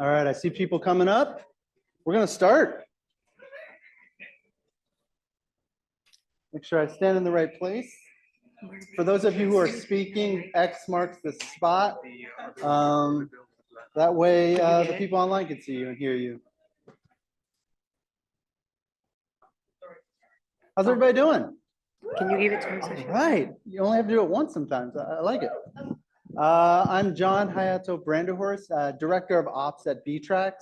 All right, I see people coming up. We're going to start. Make sure I stand in the right place. For those of you who are speaking, X marks the spot. That way the people online can see you and hear you. How's everybody doing? Can you give it to me? All right. You only have to do it once sometimes. I like it. I'm John Hayato Branderhorst, Director of Ops at btrax.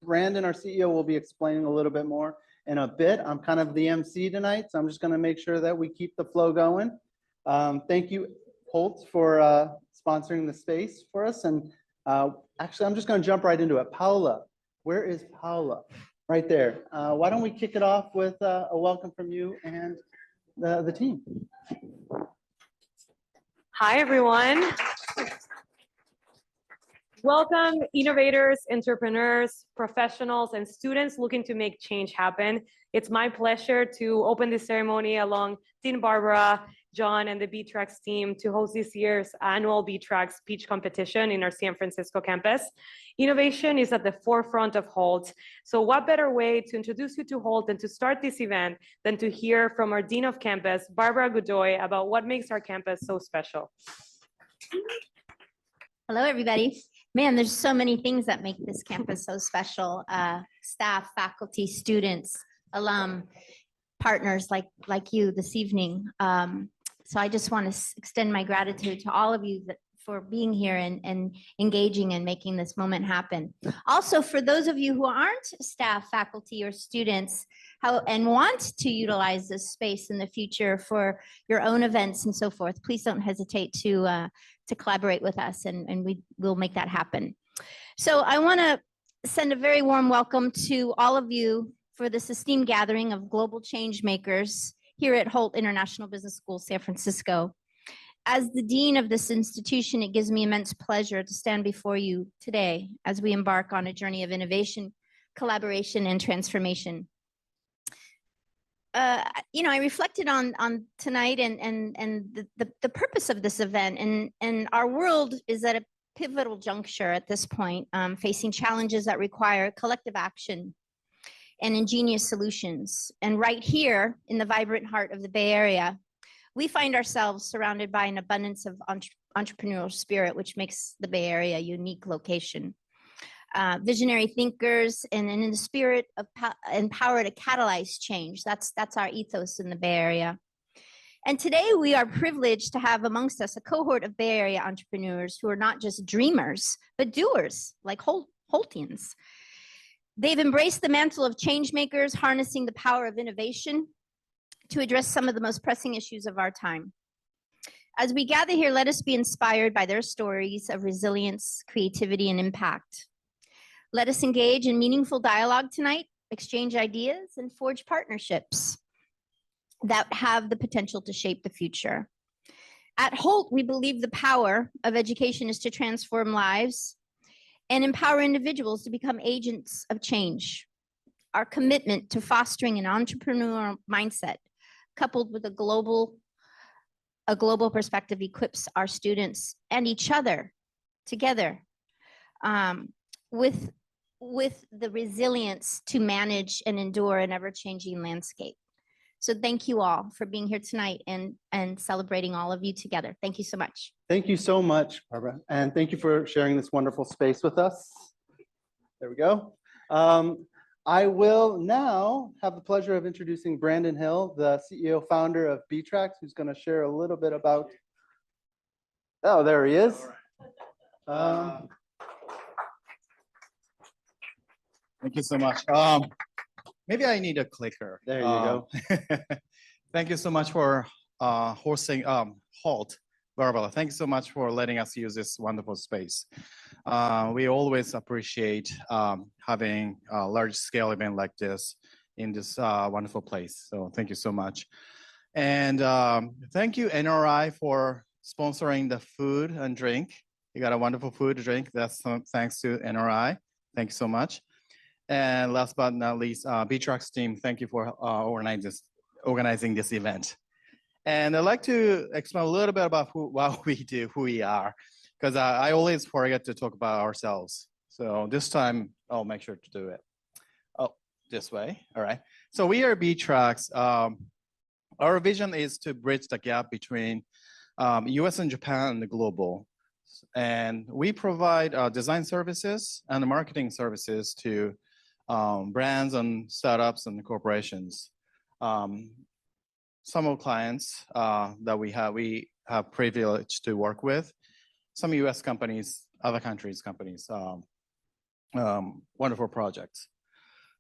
Brandon, our CEO, will be explaining a little bit more in a bit. I'm kind of the MC tonight, so I'm just going to make sure that we keep the flow going. Thank you, Holt, for sponsoring the space for us. And actually, I'm just going to jump right into it. Paula, where is Paula? Right there. Why don't we kick it off with a welcome from you and the team. Hi, everyone. Welcome, innovators, entrepreneurs, professionals, and students looking to make change happen. It's my pleasure to open this ceremony along Dean Barbara, John, and the btrax team to host this year's annual btrax Pitch Competition in our San Francisco campus. Innovation is at the forefront of Holt. So what better way to introduce you to Holt and to start this event than to hear from our Dean of Campus, Barbara Godoy, about what makes our campus so special. Hello, everybody. Man, there's so many things that make this campus so special. Staff, faculty, students, alum, partners like you this evening. So I just want to extend my gratitude to all of you for being here and engaging and making this moment happen. Also, for those of you who aren't staff, faculty, or students and want to utilize this space in the future for your own events and so forth, please don't hesitate to collaborate with us, and we will make that happen. So I want to send a very warm welcome to all of you for this esteemed gathering of global change makers here at Holt International Business School, San Francisco. As the dean of this institution, it gives me immense pleasure to stand before you today as we embark on a journey of innovation, collaboration, and transformation. I reflected on tonight and the purpose of this event, and our world is at a pivotal juncture at this point, facing challenges that require collective action and ingenious solutions. And right here in the vibrant heart of the Bay Area, we find ourselves surrounded by an abundance of entrepreneurial spirit, which makes the Bay Area a unique location. Visionary thinkers, and in the spirit of empower to catalyze change. That's our ethos in the Bay Area. And today we are privileged to have amongst us a cohort of Bay Area entrepreneurs who are not just dreamers, but doers, like Holtians. They've embraced the mantle of change makers, harnessing the power of innovation to address some of the most pressing issues of our time. As we gather here, let us be inspired by their stories of resilience, creativity, and impact. Let us engage in meaningful dialogue tonight, exchange ideas, and forge partnerships that have the potential to shape the future. At Holt, we believe the power of education is to transform lives and empower individuals to become agents of change. Our commitment to fostering an entrepreneurial mindset, coupled with a global perspective, equips our students and each other together with the resilience to manage and endure an ever-changing landscape. So thank you all for being here tonight and celebrating all of you together. Thank you so much. Thank you so much, Barbara. And thank you for sharing this wonderful space with us. There we go. I will now have the pleasure of introducing Brandon Hill, the CEO founder of btrax, who's going to share a little bit about, oh, there he is. Thank you so much. Maybe I need a clicker. There you go. Thank you so much for hosting Holt. Barbara, thank you so much for letting us use this wonderful space. We always appreciate having a large scale event like this in this wonderful place. So thank you so much. And thank you NRI for sponsoring the food and drink. You got a wonderful food and drink. That's thanks to NRI. Thank you so much. And last but not least, btrax team, thank you for organizing this event. And I'd like to explain a little bit about what we do, who we are, because I always forget to talk about ourselves. So this time I'll make sure to do it. Oh, this way. All right. So we are btrax. Our vision is to bridge the gap between US and Japan and the global. And we provide design services and marketing services to brands and startups and corporations. Some of clients that we have privilege to work with, some US companies, other countries' companies, wonderful projects.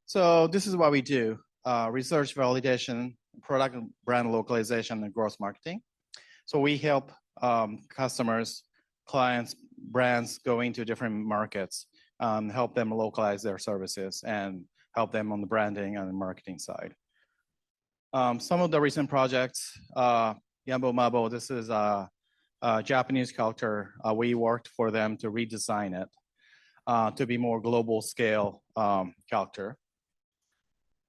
So this is what we do, research validation, product and brand localization, and growth marketing. So we help customers, clients, brands go into different markets, help them localize their services and help them on the branding and the marketing side. Some of the recent projects, Yambo Mabo, this is a Japanese character. We worked for them to redesign it to be more global scale character.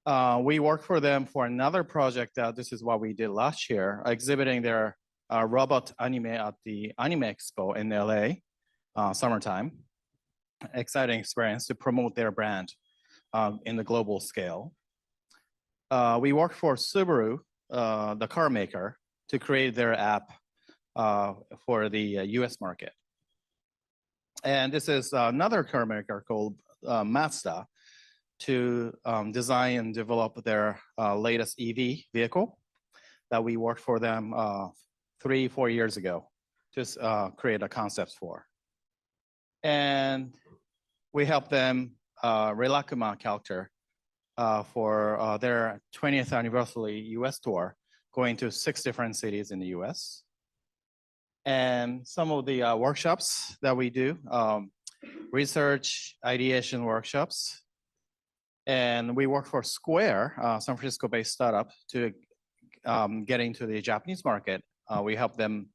We worked for them for another project. This is what we did last year, exhibiting their robot anime at the Anime Expo in LA, summertime. Exciting experience to promote their brand in the global scale. We worked for Subaru, the car maker, to create their app for the US market. And this is another car maker called Mazda to design and develop their latest EV vehicle that we worked for them 3-4 years ago to create a concept for. And we helped them Relakuma character for their 20th anniversary US tour, going to 6 different cities in the US. And some of the workshops that we do, research, ideation workshops. And we work for Square, San Francisco-based startup, to get into the Japanese market. We help them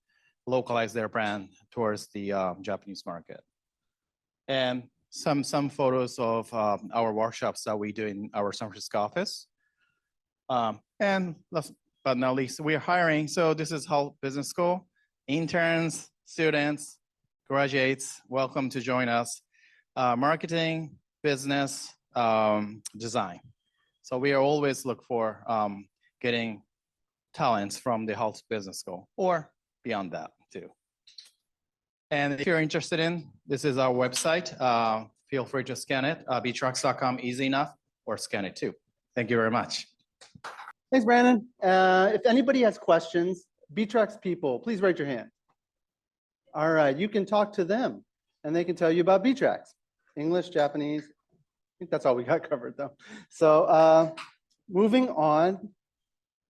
localize their brand towards the Japanese market. And some photos of our workshops that we do in our San Francisco office. And last but not least, we are hiring. So this is Hull Business School. Interns, students, graduates, welcome to join us. Marketing, business, design. So we are always look for getting talents from the Hull Business School or beyond that too. And if you're interested in, this is our website. Feel free to scan it, btrax.com, easy enough, or scan it too. Thank you very much. Thanks, Brandon. If anybody has questions, btrax people, please raise your hand. All right, you can talk to them and they can tell you about btrax. English, Japanese, I think that's all we got covered though. So moving on,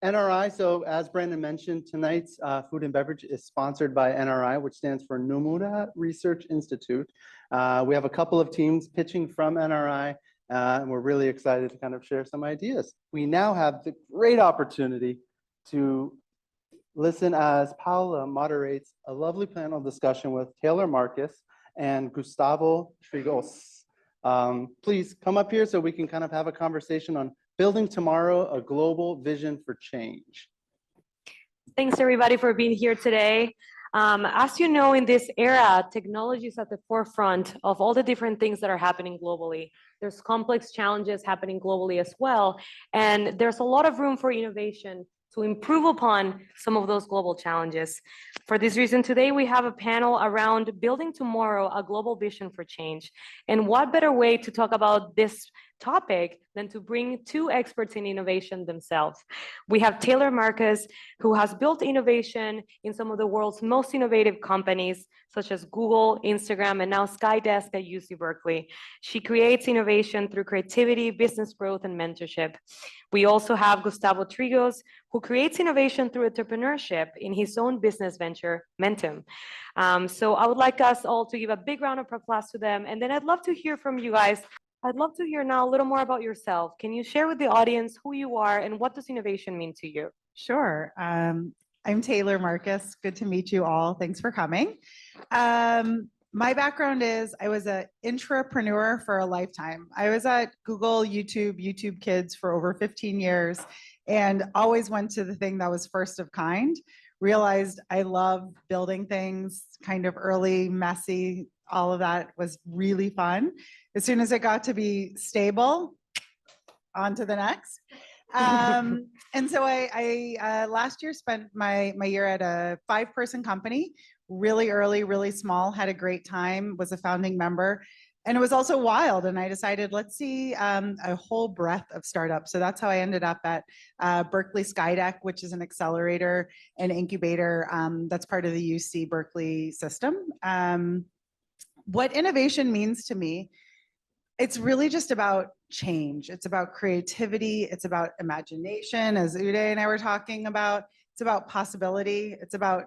NRI. So as Brandon mentioned, tonight's food and beverage is sponsored by NRI, which stands for Nomura Research Institute. We have a couple of teams pitching from NRI, and we're really excited to kind of share some ideas. We now have the great opportunity to listen as Paula moderates a lovely panel discussion with Taylor Marcus and Gustavo Trigos. Please come up here so we can kind of have a conversation on building tomorrow, a global vision for change. Thanks everybody for being here today. As you know, in this era, technology is at the forefront of all the different things that are happening globally. There's complex challenges happening globally as well. And there's a lot of room for innovation to improve upon some of those global challenges. For this reason, today we have a panel around building tomorrow, a global vision for change. And what better way to talk about this topic than to bring 2 experts in innovation themselves. We have Taylor Marcus, who has built innovation in some of the world's most innovative companies, such as Google, Instagram, and now Skydesk at UC Berkeley. She creates innovation through creativity, business growth, and mentorship. We also have Gustavo Trigos, who creates innovation through entrepreneurship in his own business venture, Mentum. So I would like us all to give a big round of applause to them. And then I'd love to hear from you guys. I'd love to hear now a little more about yourself. Can you share with the audience who you are and what does innovation mean to you? Sure. I'm Taylor Marcus. Good to meet you all. Thanks for coming. My background is I was an intrapreneur for a lifetime. I was at Google, YouTube Kids for over 15 years and always went to the thing that was first of kind. Realized I love building things kind of early, messy, all of that was really fun. As soon as it got to be stable, on to the next. And so I last year spent my year at a 5-person company, really early, really small, had a great time, was a founding member. And it was also wild. And I decided, let's see a whole breadth of startups. So that's how I ended up at Berkeley Skydeck, which is an accelerator and incubator that's part of the UC Berkeley system. What innovation means to me, it's really just about change. It's about creativity. It's about imagination, as Uday and I were talking about. It's about possibility. It's about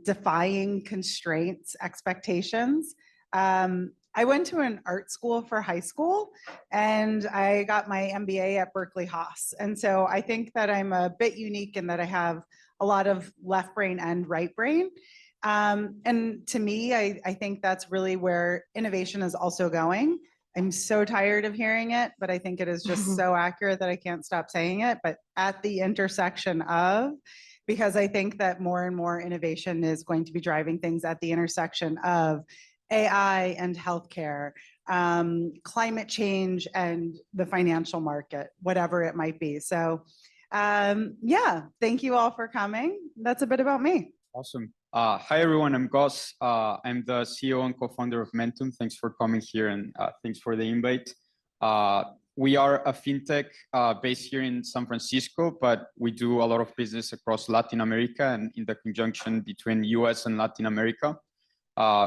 defying constraints, expectations. I went to an art school for high school, and I got my MBA at Berkeley Haas. And so I think that I'm a bit unique in that I have a lot of left brain and right brain. And to me, I think that's really where innovation is also going. I'm so tired of hearing it, but I think it is just so accurate that I can't stop saying it. But at the intersection of, because I think that more and more innovation is going to be driving things at the intersection of AI and healthcare, climate change and the financial market, whatever it might be. So yeah, thank you all for coming. That's a bit about me. Awesome. Hi, everyone. I'm Gus. I'm the CEO and co-founder of Mentum. Thanks for coming here and thanks for the invite. We are a fintech based here in San Francisco, but we do a lot of business across Latin America and in the conjunction between US and Latin America.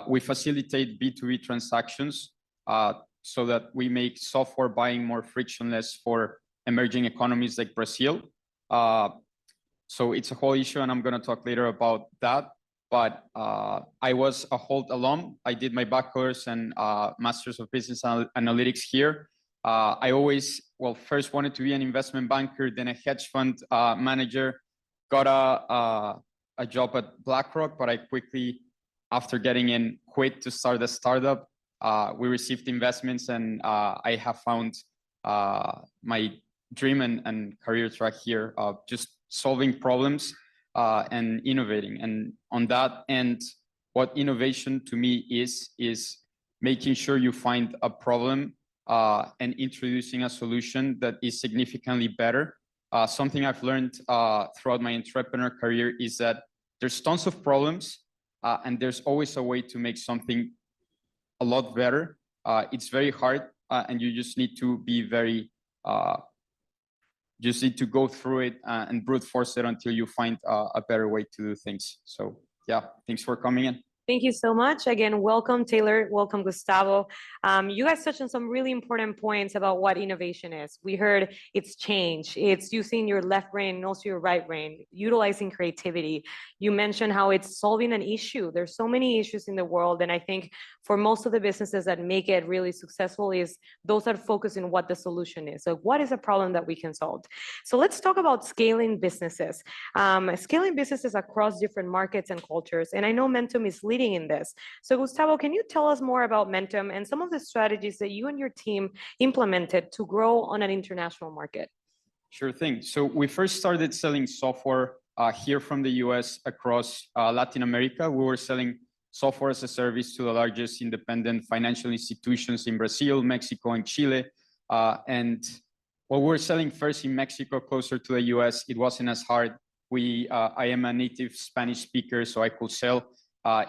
We facilitate B2B transactions so that we make software buying more frictionless for emerging economies like Brazil. So it's a whole issue, and I'm going to talk later about that. But I was a Holt alum. I did my bachelor's and master's of business analytics here. I always, well, first wanted to be an investment banker, then a hedge fund manager, got a job at BlackRock, but I quickly, after getting in, quit to start a startup. We received investments, and I have found my dream and career track here of just solving problems and innovating. And on that end, what innovation to me is making sure you find a problem and introducing a solution that is significantly better. Something I've learned throughout my entrepreneur career is that there's tons of problems and there's always a way to make something a lot better. It's very hard and you just need to be very just need to go through it and brute force it until you find a better way to do things. So yeah, thanks for coming in. Thank you so much. Again, welcome, Taylor. Welcome, Gustavo. You guys touched on some really important points about what innovation is. We heard it's change. It's using your left brain and also your right brain, utilizing creativity. You mentioned how it's solving an issue. There's so many issues in the world. And I think for most of the businesses that make it really successful is those that focus on what the solution is. So what is a problem that we can solve? So let's talk about scaling businesses. Scaling businesses across different markets and cultures. And I know Mentum is leading in this. So Gustavo, can you tell us more about Mentum and some of the strategies that you and your team implemented to grow on an international market? Sure thing. So we first started selling software here from the US across Latin America. We were selling software as a service to the largest independent financial institutions in Brazil, Mexico, and Chile. And while we were selling first in Mexico, closer to the US, it wasn't as hard. I am a native Spanish speaker, so I could sell.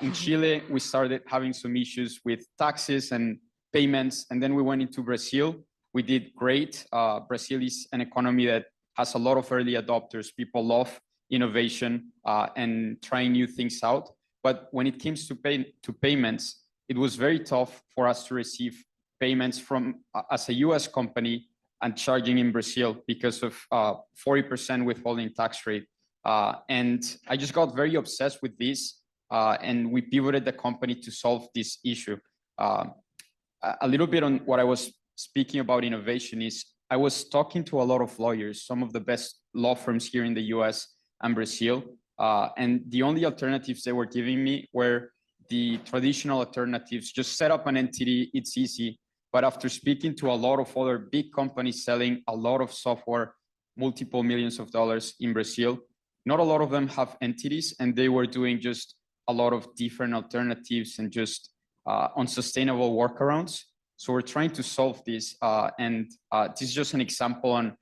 In Chile, we started having some issues with taxes and payments, and then we went into Brazil. We did great. Brazil is an economy that has a lot of early adopters. People love innovation and trying new things out. But when it comes to payments, it was very tough for us to receive payments from as a US company and charging in Brazil because of 40% withholding tax rate. And I just got very obsessed with this. And we pivoted the company to solve this issue. A little bit on what I was speaking about innovation is I was talking to a lot of lawyers, some of the best law firms here in the US and Brazil. And the only alternatives they were giving me were the traditional alternatives. Just set up an entity, it's easy. But after speaking to a lot of other big companies selling a lot of software, multiple millions of dollars in Brazil, not a lot of them have entities, and they were doing just a lot of different alternatives and just unsustainable workarounds. So we're trying to solve this, and this is just an example on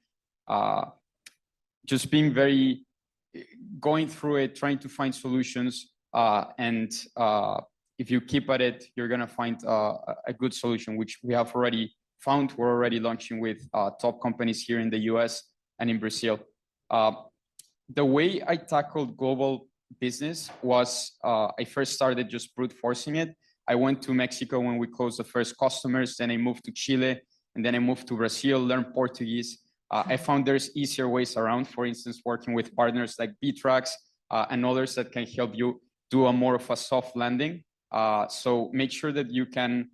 just being very, going through it, trying to find solutions, and if you keep at it, you're gonna find a good solution, which we have already found. We're already launching with top companies here in the US and in Brazil. The way I tackled global business was I first started just brute forcing it. I went to Mexico when we closed the first customers, then I moved to Chile, and then I moved to Brazil, learned Portuguese. I found there's easier ways around, for instance, working with partners like btrax and others that can help you do a more of a soft landing. So make sure that you can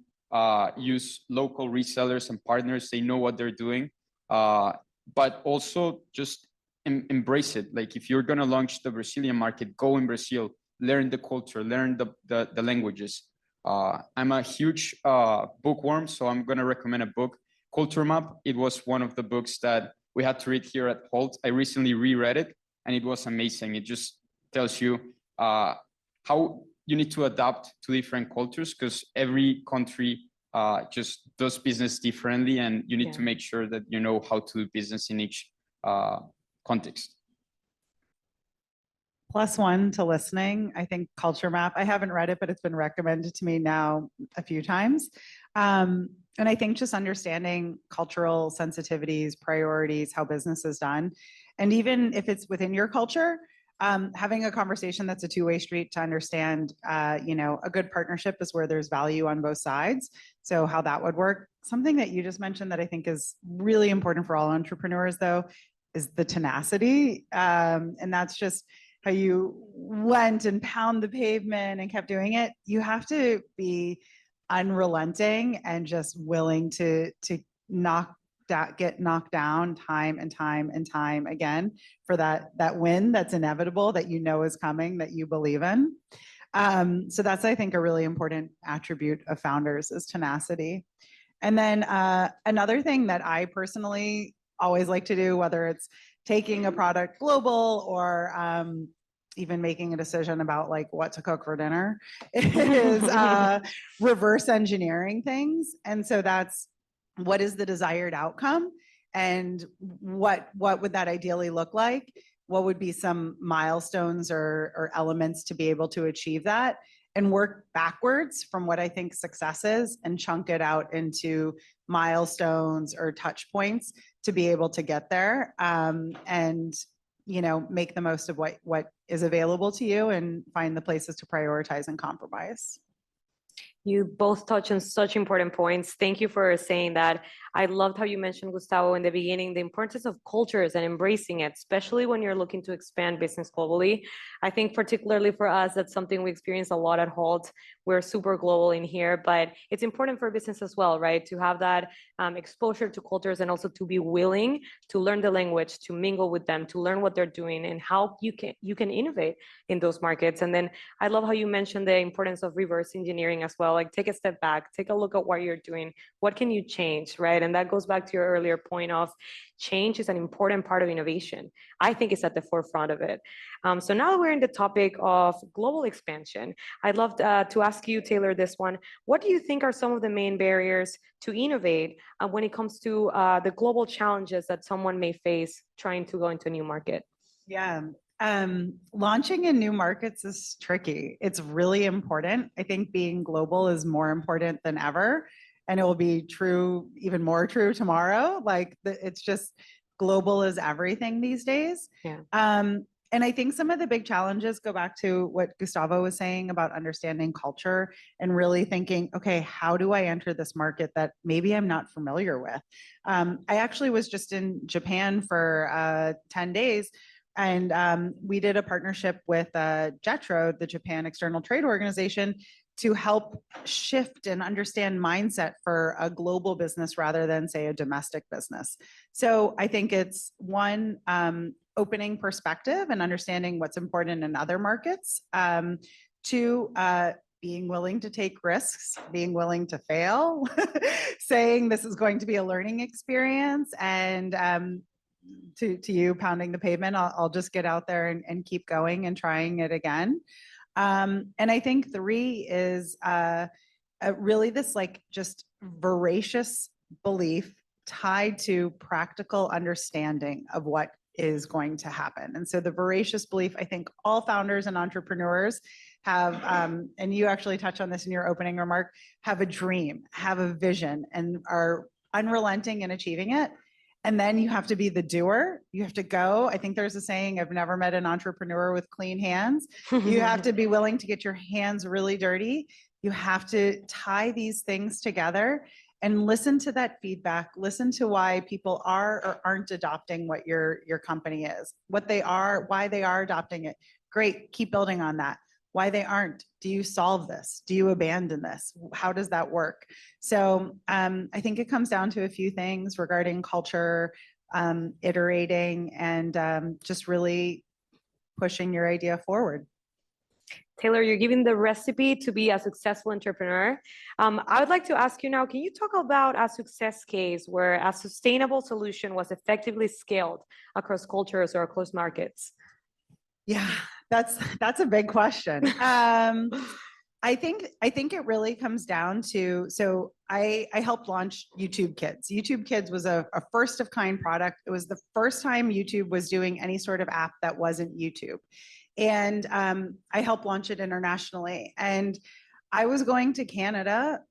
use local resellers and partners. They know what they're doing, but also just embrace it. Like if you're going to launch the Brazilian market, go in Brazil, learn the culture, learn the languages. I'm a huge bookworm, so I'm going to recommend a book, Culture Map. It was one of the books that we had to read here at Holt. I recently reread it and it was amazing. It just tells you how you need to adapt to different cultures, because every country just does business differently, and you need to make sure that you know how to do business in each context. +1 to listening. I think Culture Map, I haven't read it, but it's been recommended to me now a few times. And I think just understanding cultural sensitivities, priorities, how business is done. And even if it's within your culture, having a conversation that's a two-way street to understand, you know, a good partnership is where there's value on both sides. So how that would work. Something that you just mentioned that I think is really important for all entrepreneurs, though, is the tenacity. And that's just how you went and pound the pavement and kept doing it. You have to be unrelenting and just willing to get knocked down time and time again for that win that's inevitable, that you know is coming, that you believe in. So that's, I think, a really important attribute of founders is tenacity. And then another thing that I personally always like to do, whether it's taking a product global or even making a decision about like what to cook for dinner, is reverse engineering things. And so that's, what is the desired outcome, and what would that ideally look like? What would be some milestones or elements to be able to achieve that, and work backwards from what I think success is and chunk it out into milestones or touch points to be able to get there, and you know, make the most of what is available to you and find the places to prioritize and compromise. You both touch on such important points. Thank you for saying that. I loved how you mentioned, Gustavo, in the beginning, the importance of cultures and embracing it, especially when you're looking to expand business globally. I think particularly for us, that's something we experience a lot at Holt. We're super global in here, but it's important for business as well, right? To have that exposure to cultures, and also to be willing to learn the language, to mingle with them, to learn what they're doing and how you can innovate in those markets. And then I love how you mentioned the importance of reverse engineering as well. Like, take a step back, take a look at what you're doing. What can you change, right? And that goes back to your earlier point of change is an important part of innovation. I think it's at the forefront of it. So now that we're in the topic of global expansion, I'd love to ask you, Taylor, this one. What do you think are some of the main barriers to innovate when it comes to the global challenges that someone may face trying to go into a new market? Yeah. Launching in new markets is tricky. It's really important. I think being global is more important than ever, and it will be true, even more true tomorrow. Like it's just, global is everything these days. Yeah. And I think some of the big challenges go back to what Gustavo was saying about understanding culture and really thinking, okay, how do I enter this market that maybe I'm not familiar with? I actually was just in Japan for 10 days. And we did a partnership with JETRO, the Japan External Trade Organization, to help shift and understand mindset for a global business rather than, say, a domestic business. So I think it's one, opening perspective and understanding what's important in other markets. Two, being willing to take risks, being willing to fail, saying this is going to be a learning experience, and to you pounding the pavement, I'll just get out there and keep going and trying it again. And I think three is really this like just voracious belief tied to practical understanding of what is going to happen. And so the voracious belief, I think all founders and entrepreneurs have, and you actually touched on this in your opening remark, have a dream, have a vision, and are unrelenting in achieving it. And then you have to be the doer. You have to go. I think there's a saying, I've never met an entrepreneur with clean hands. You have to be willing to get your hands really dirty. You have to tie these things together and listen to that feedback. Listen to why people are or aren't adopting what your company is, what they are, why they are adopting it. Great, keep building on that. Why they aren't. Do you solve this? Do you abandon this? How does that work? So I think it comes down to a few things regarding culture, iterating, and just really pushing your idea forward. Taylor, you're giving the recipe to be a successful entrepreneur. I would like to ask you now, can you talk about a success case where a sustainable solution was effectively scaled across cultures or across markets? Yeah, that's a big question. I think it really comes down to, so I helped launch YouTube Kids. YouTube Kids was a first of kind product. It was the first time YouTube was doing any sort of app that wasn't YouTube. And I helped launch it internationally. And I was going to Canada,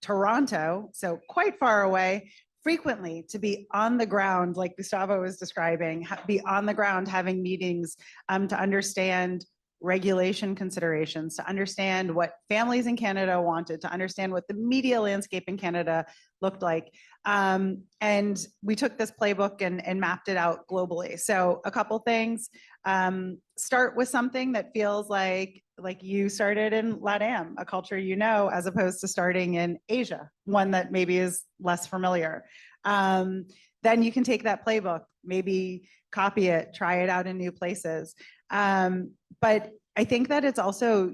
Toronto, so quite far away, frequently to be on the ground, like Gustavo was describing, be on the ground having meetings to understand regulation considerations, to understand what families in Canada wanted, to understand what the media landscape in Canada looked like. And we took this playbook and mapped it out globally. So a couple things, start with something that feels like you started in LATAM, a culture you know, as opposed to starting in Asia, one that maybe is less familiar. Then you can take that playbook, maybe copy it, try it out in new places. But I think that it's also,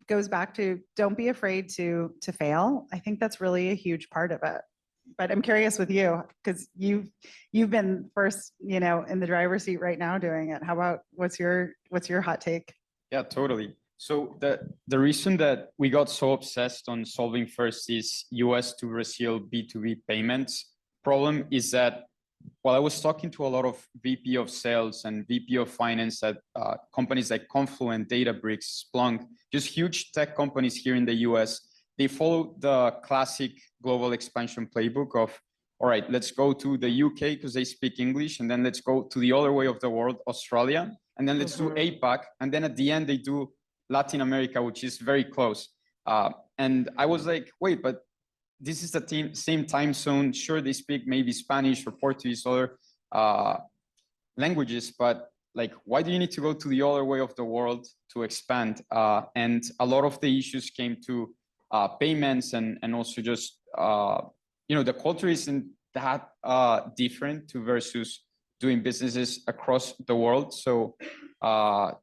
goes back to don't be afraid to fail. I think that's really a huge part of it. But I'm curious with you, because you've been first, in the driver's seat right now doing it. How about what's your hot take? Yeah, totally. So the reason that we got so obsessed on solving first is US to Brazil B2B payments problem is that while I was talking to a lot of VP of sales and VP of finance at companies like Confluent, Databricks, Splunk, just huge tech companies here in the US, they follow the classic global expansion playbook of, all right, let's go to the UK because they speak English, and then let's go to the other way of the world, Australia, and then let's do APAC, and then at the end they do Latin America, which is very close. And I was like, wait, but this is the same time zone. Sure, they speak maybe Spanish or Portuguese, other languages, but like, why do you need to go to the other way of the world to expand? And a lot of the issues came to payments and also just, the culture isn't that different to versus doing businesses across the world. So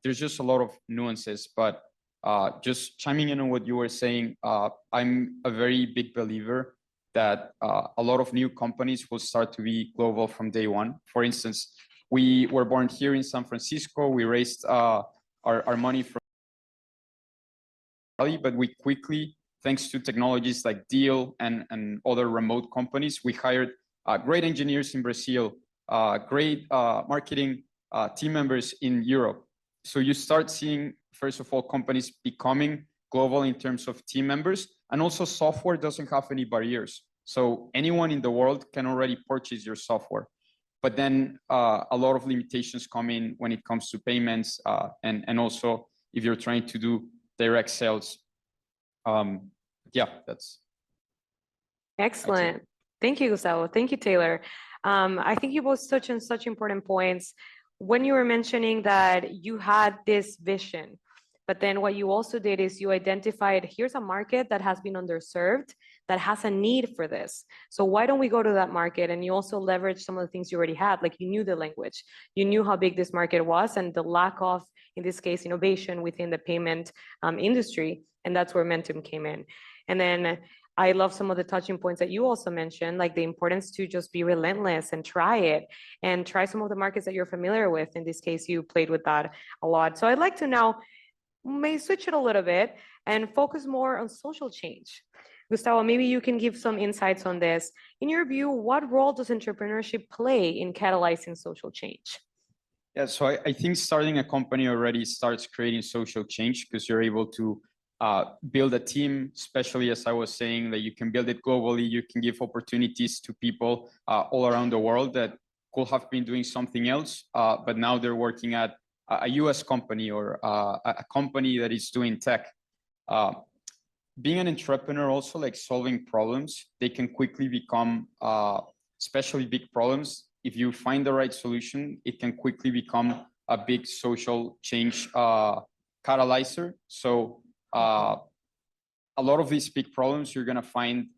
there's just a lot of nuances, but just chiming in on what you were saying, I'm a very big believer that a lot of new companies will start to be global from day one. For instance, we were born here in San Francisco. We raised our money from Bali, but we quickly, thanks to technologies like Deal and other remote companies, we hired great engineers in Brazil, great marketing team members in Europe. So you start seeing, first of all, companies becoming global in terms of team members, and also software doesn't have any barriers. So anyone in the world can already purchase your software. But then a lot of limitations come in when it comes to payments, and also if you're trying to do direct sales. That's excellent. Thank you, Gustavo. Thank you, Taylor. I think you both touched on such important points when you were mentioning that you had this vision, but then what you also did is you identified, here's a market that has been underserved, that has a need for this. So why don't we go to that market? And you also leverage some of the things you already had, like you knew the language, you knew how big this market was and the lack of, in this case, innovation within the payment industry. And that's where Mentum came in. And then I love some of the touching points that you also mentioned, like the importance to just be relentless and try it and try some of the markets that you're familiar with. In this case, you played with that a lot. So I'd like to now may switch it a little bit and focus more on social change. Gustavo, maybe you can give some insights on this. In your view, what role does entrepreneurship play in catalyzing social change? Yeah, so I think starting a company already starts creating social change because you're able to build a team, especially as I was saying, that you can build it globally. You can give opportunities to people all around the world that could have been doing something else, but now they're working at a US company or a company that is doing tech. Being an entrepreneur, also like solving problems, they can quickly become, especially big problems. If you find the right solution, it can quickly become a big social change catalyzer. So a lot of these big problems, you're gonna find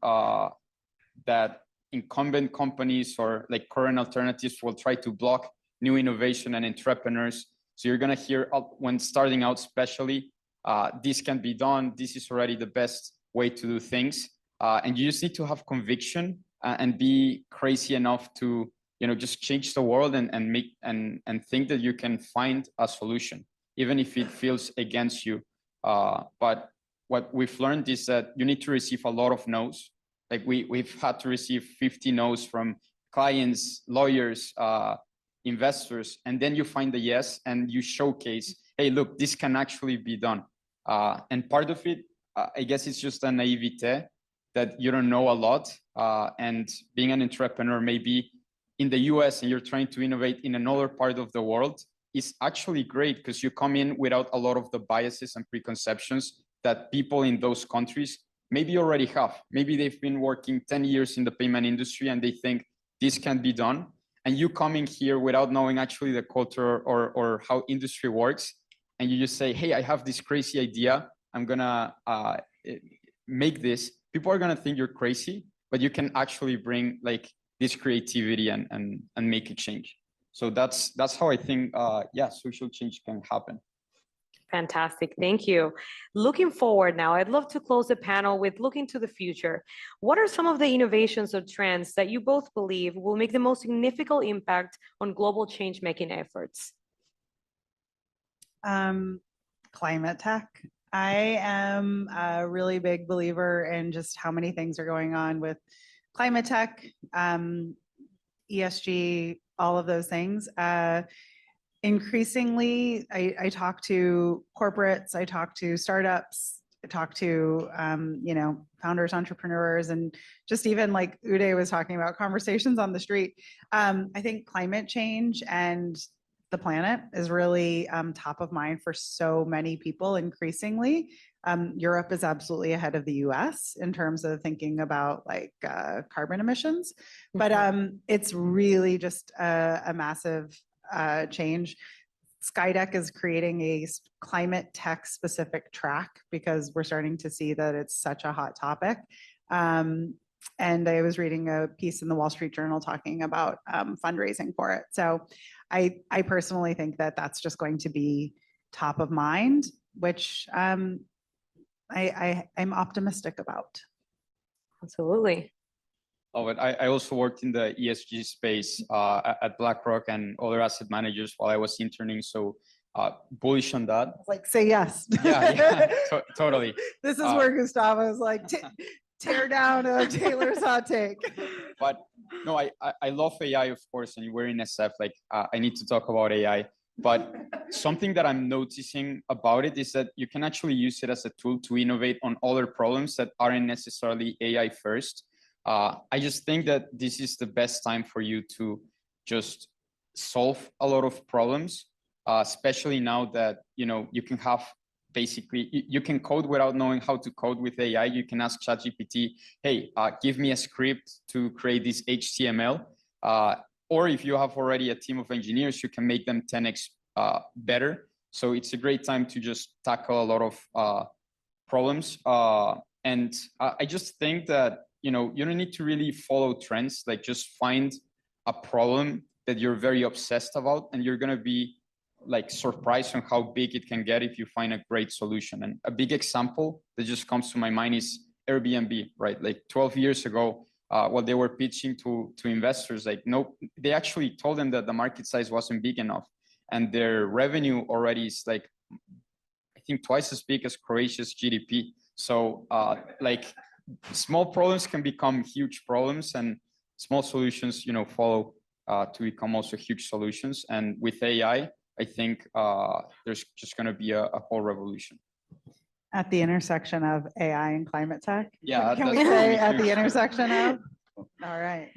that incumbent companies or like current alternatives will try to block new innovation and entrepreneurs. So you're gonna hear when starting out, especially, this can be done. This is already the best way to do things. And you just need to have conviction and be crazy enough to, just change the world and make and think that you can find a solution, even if it feels against you. But what we've learned is that you need to receive a lot of no's. Like we've had to receive 50 no's from clients, lawyers, investors, and then you find the yes and you showcase, hey, look, this can actually be done. And part of it, I guess it's just a naivete that you don't know a lot. And being an entrepreneur, maybe in the US and you're trying to innovate in another part of the world is actually great because you come in without a lot of the biases and preconceptions that people in those countries maybe already have. Maybe they've been working 10 years in the payment industry and they think this can be done. And you coming here without knowing actually the culture or how industry works, and you just say, hey, I have this crazy idea, I'm gonna make this. People are gonna think you're crazy, but you can actually bring like this creativity and make a change. So that's how I think, social change can happen. Fantastic, thank you. Looking forward now, I'd love to close the panel with looking to the future. What are some of the innovations or trends that you both believe will make the most significant impact on global change-making efforts? Climate tech. I am a really big believer in just how many things are going on with climate tech, ESG, all of those things. Increasingly, I talk to corporates, I talk to startups, I talk to, founders, entrepreneurs, and just even like Uday was talking about conversations on the street. I think climate change and the planet is really top of mind for so many people increasingly. Europe is absolutely ahead of the US in terms of thinking about like carbon emissions, but it's really just a massive change. Skydeck is creating a climate tech specific track because we're starting to see that it's such a hot topic. And I was reading a piece in the Wall Street Journal talking about fundraising for it. So I personally think that that's just going to be top of mind, which I'm optimistic about. Absolutely. Oh, but I also worked in the ESG space at BlackRock and other asset managers while I was interning. So bullish on that. Like, say yes. Yeah, totally. This is where Gustavo is like, tear down Taylor's hot take. But no, I love AI, of course, and we're in SF, like I need to talk about AI. But something that I'm noticing about it is that you can actually use it as a tool to innovate on other problems that aren't necessarily AI first. I just think that this is the best time for you to just solve a lot of problems, especially now that, you can have basically, you can code without knowing how to code with AI. You can ask ChatGPT, hey, give me a script to create this HTML. Or if you have already a team of engineers, you can make them 10x better. So it's a great time to just tackle a lot of problems. And I just think that, you don't need to really follow trends, like just find a problem that you're very obsessed about, and you're going to be like surprised on how big it can get if you find a great solution. And a big example that just comes to my mind is Airbnb, right? Like 12 years ago, while they were pitching to investors, like, no, they actually told them that the market size wasn't big enough, and their revenue already is like, I think twice as big as Croatia's GDP. So like small problems can become huge problems, and small solutions, follow to become also huge solutions. And with AI, I think there's just going to be a whole revolution. At the intersection of AI and climate tech? Yeah, Can we that's say really at the huge. intersection of? All right.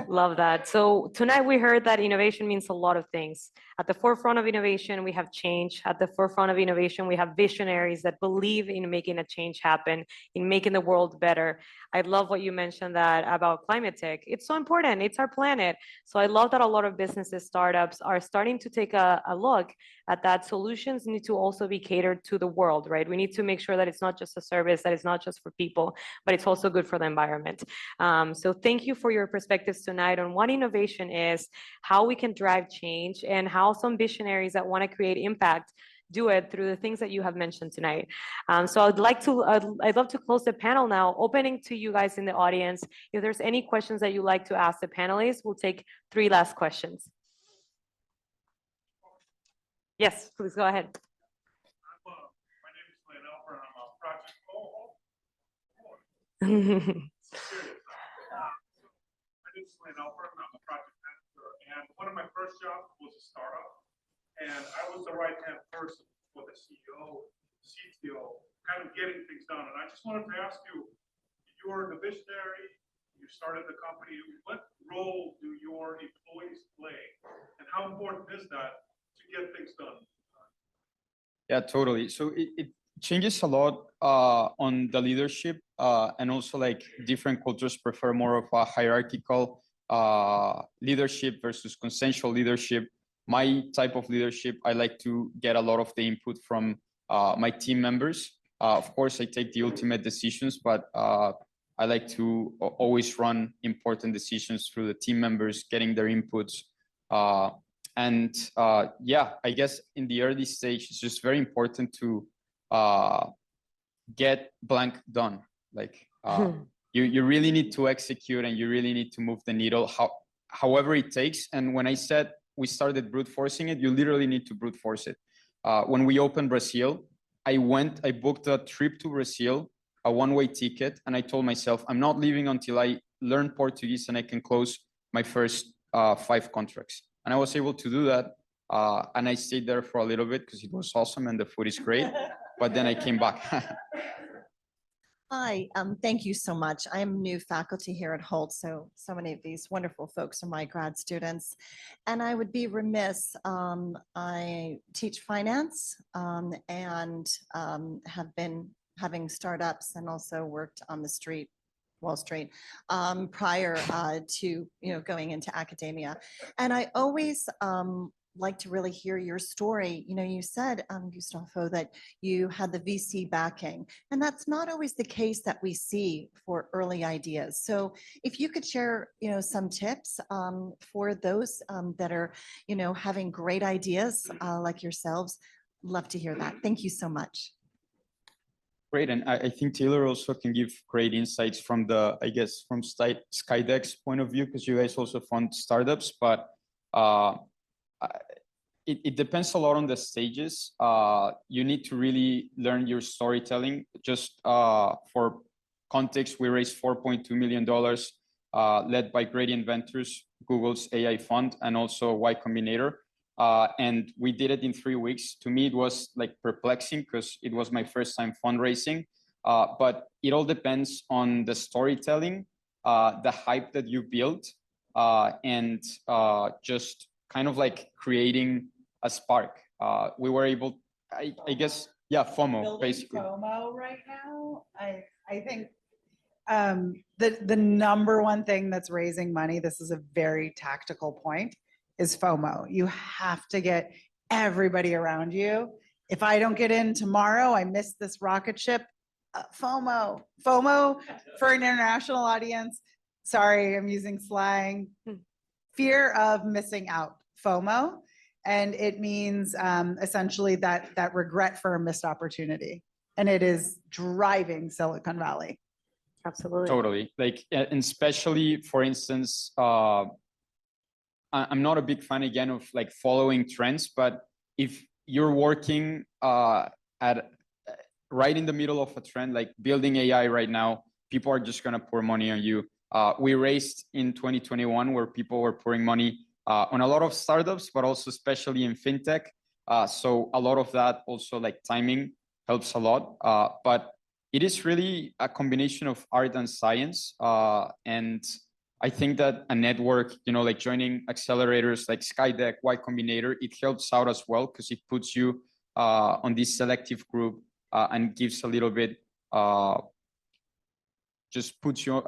Love that. So tonight we heard that innovation means a lot of things. At the forefront of innovation, we have change. At the forefront of innovation, we have visionaries that believe in making a change happen, in making the world better. I love what you mentioned that about climate tech. It's so important. It's our planet. So I love that a lot of businesses, startups are starting to take a look at that. Solutions need to also be catered to the world, right? We need to make sure that it's not just a service, that it's not just for people, but it's also good for the environment. So thank you for your perspectives tonight on what innovation is, how we can drive change, and how some visionaries that want to create impact do it through the things that you have mentioned tonight. So I'd love to close the panel now, opening to you guys in the audience. If there's any questions that you'd like to ask the panelists, we'll take 3 last questions. Yes, please go ahead. My name is Lynn Alper, and I'm a project My name is Lynn Alper, and I'm a project manager. And one of my first jobs was a startup, and I was the right-hand person for the CEO, CTO, kind of getting things done. And I just wanted to ask you, you're the visionary, you started the company. What role do your employees play, and how important is that to get things done? Yeah, totally. So it changes a lot on the leadership, and also like different cultures prefer more of a hierarchical leadership versus consensual leadership. My type of leadership, I like to get a lot of the input from my team members. Of course, I take the ultimate decisions, but I like to always run important decisions through the team members, getting their inputs. Yeah, I guess in the early stage, it's just very important to get blank done. Like you really need to execute, and you really need to move the needle however it takes. And when I said we started brute forcing it, you literally need to brute force it. When we opened Brazil, I booked a trip to Brazil, a one-way ticket, and I told myself, I'm not leaving until I learn Portuguese and I can close my first 5 contracts. And I was able to do that. And I stayed there for a little bit because it was awesome and the food is great. But then I came back. Hi, thank you so much. I'm new faculty here at Holt, so many of these wonderful folks are my grad students. And I would be remiss, I teach finance and have been having startups and also worked on the street, Wall Street, prior to going into academia. And I always like to really hear your story. You said, Gustavo, that you had the VC backing, and that's not always the case that we see for early ideas. So if you could share, some tips for those that are, having great ideas like yourselves, love to hear that. Thank you so much. Great, and I think Taylor also can give great insights from from Skydeck's point of view, because you guys also fund startups, but it depends a lot on the stages. You need to really learn your storytelling. Just for context, we raised $4.2 million, led by Gradient Ventures, Google's AI fund, and also Y Combinator. And we did it in 3 weeks. To me, it was like perplexing because it was my first time fundraising. But it all depends on the storytelling, the hype that you built, and just kind of like creating a spark. We were able, I guess, yeah, FOMO, Building basically. FOMO right now. I think the number one thing that's raising money, this is a very tactical point, is FOMO. You have to get everybody around you. If I don't get in tomorrow, I miss this rocket ship. FOMO for an international audience. Sorry, I'm using slang. Fear of missing out, FOMO. And it means essentially that regret for a missed opportunity. And it is driving Silicon Valley. Absolutely. Totally. Like, and especially, for instance, I'm not a big fan again of like following trends, but if you're working at right in the middle of a trend, like building AI right now. People are just gonna pour money on you. We raised in 2021 where people were pouring money on a lot of startups, but also especially in fintech. So a lot of that also like timing helps a lot. But it is really a combination of art and science. And I think that a network, you know, like joining accelerators like Skydeck, Y Combinator, it helps out as well because it puts you on this selective group and gives a little bit, just puts you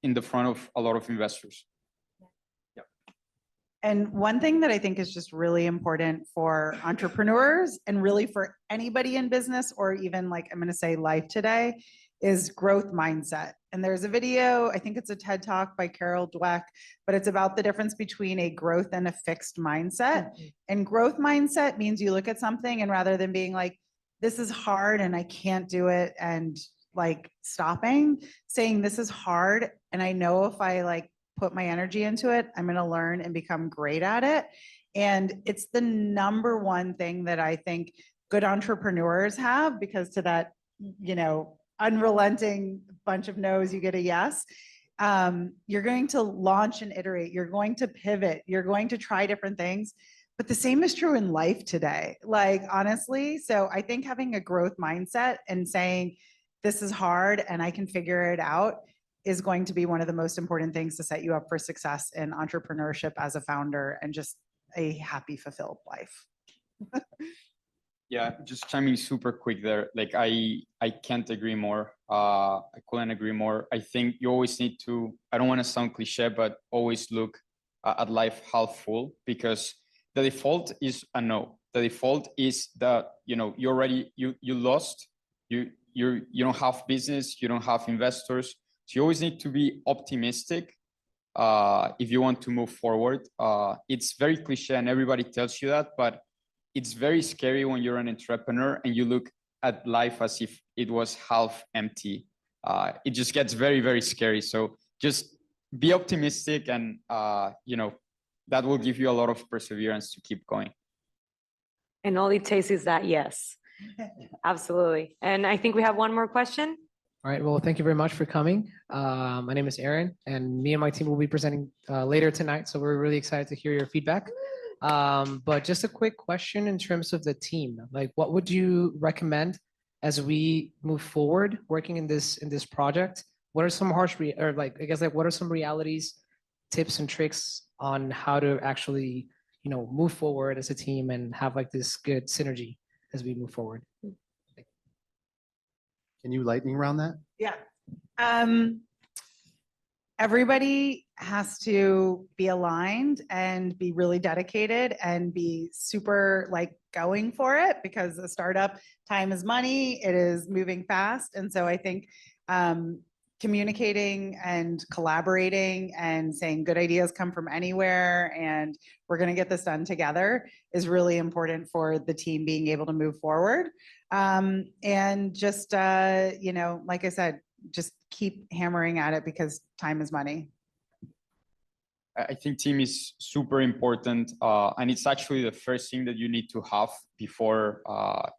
in the front of a lot of investors. And one thing that I think is just really important for entrepreneurs and really for anybody in business or even like I'm going to say life today is growth mindset. And there's a video, I think it's a TED Talk by Carol Dweck, but it's about the difference between a growth and a fixed mindset. And growth mindset means you look at something and rather than being like, this is hard and I can't do it and like stopping, saying this is hard and I know if I like put my energy into it, I'm going to learn and become great at it. And it's the number one thing that I think good entrepreneurs have because to that, you know, unrelenting bunch of no's, you get a yes. You're going to launch and iterate. You're going to pivot. You're going to try different things. But the same is true in life today. Like, honestly, so I think having a growth mindset and saying, this is hard and I can figure it out is going to be one of the most important things to set you up for success in entrepreneurship as a founder and just a happy, fulfilled life. Yeah, just chiming super quick there. Like I can't agree more. I couldn't agree more. I think you always need to, I don't want to sound cliche, but always look at life half full because the default is a no. The default is that, you know, you already, you lost, you don't have business, you don't have investors. So you always need to be optimistic if you want to move forward. It's very cliche and everybody tells you that, but it's very scary when you're an entrepreneur and you look at life as if it was half empty. It just gets very, very scary. So just be optimistic and, you know, that will give you a lot of perseverance to keep going. And all it takes is that yes. Absolutely. And I think we have one more question. All right, well, thank you very much for coming. My name is Aaron, and me and my team will be presenting later tonight, so we're really excited to hear your feedback. But just a quick question in terms of the team, like what would you recommend as we move forward working in this project? What are some what are some realities, tips and tricks on how to actually, you know, move forward as a team and have like this good synergy as we move forward? Can you lightning round that? Yeah. Everybody has to be aligned and be really dedicated and be super like going for it because a startup, time is money, it is moving fast. And so I think communicating and collaborating and saying good ideas come from anywhere and we're going to get this done together is really important for the team being able to move forward. And just, you know, like I said, just keep hammering at it because time is money. I think team is super important. And it's actually the first thing that you need to have before,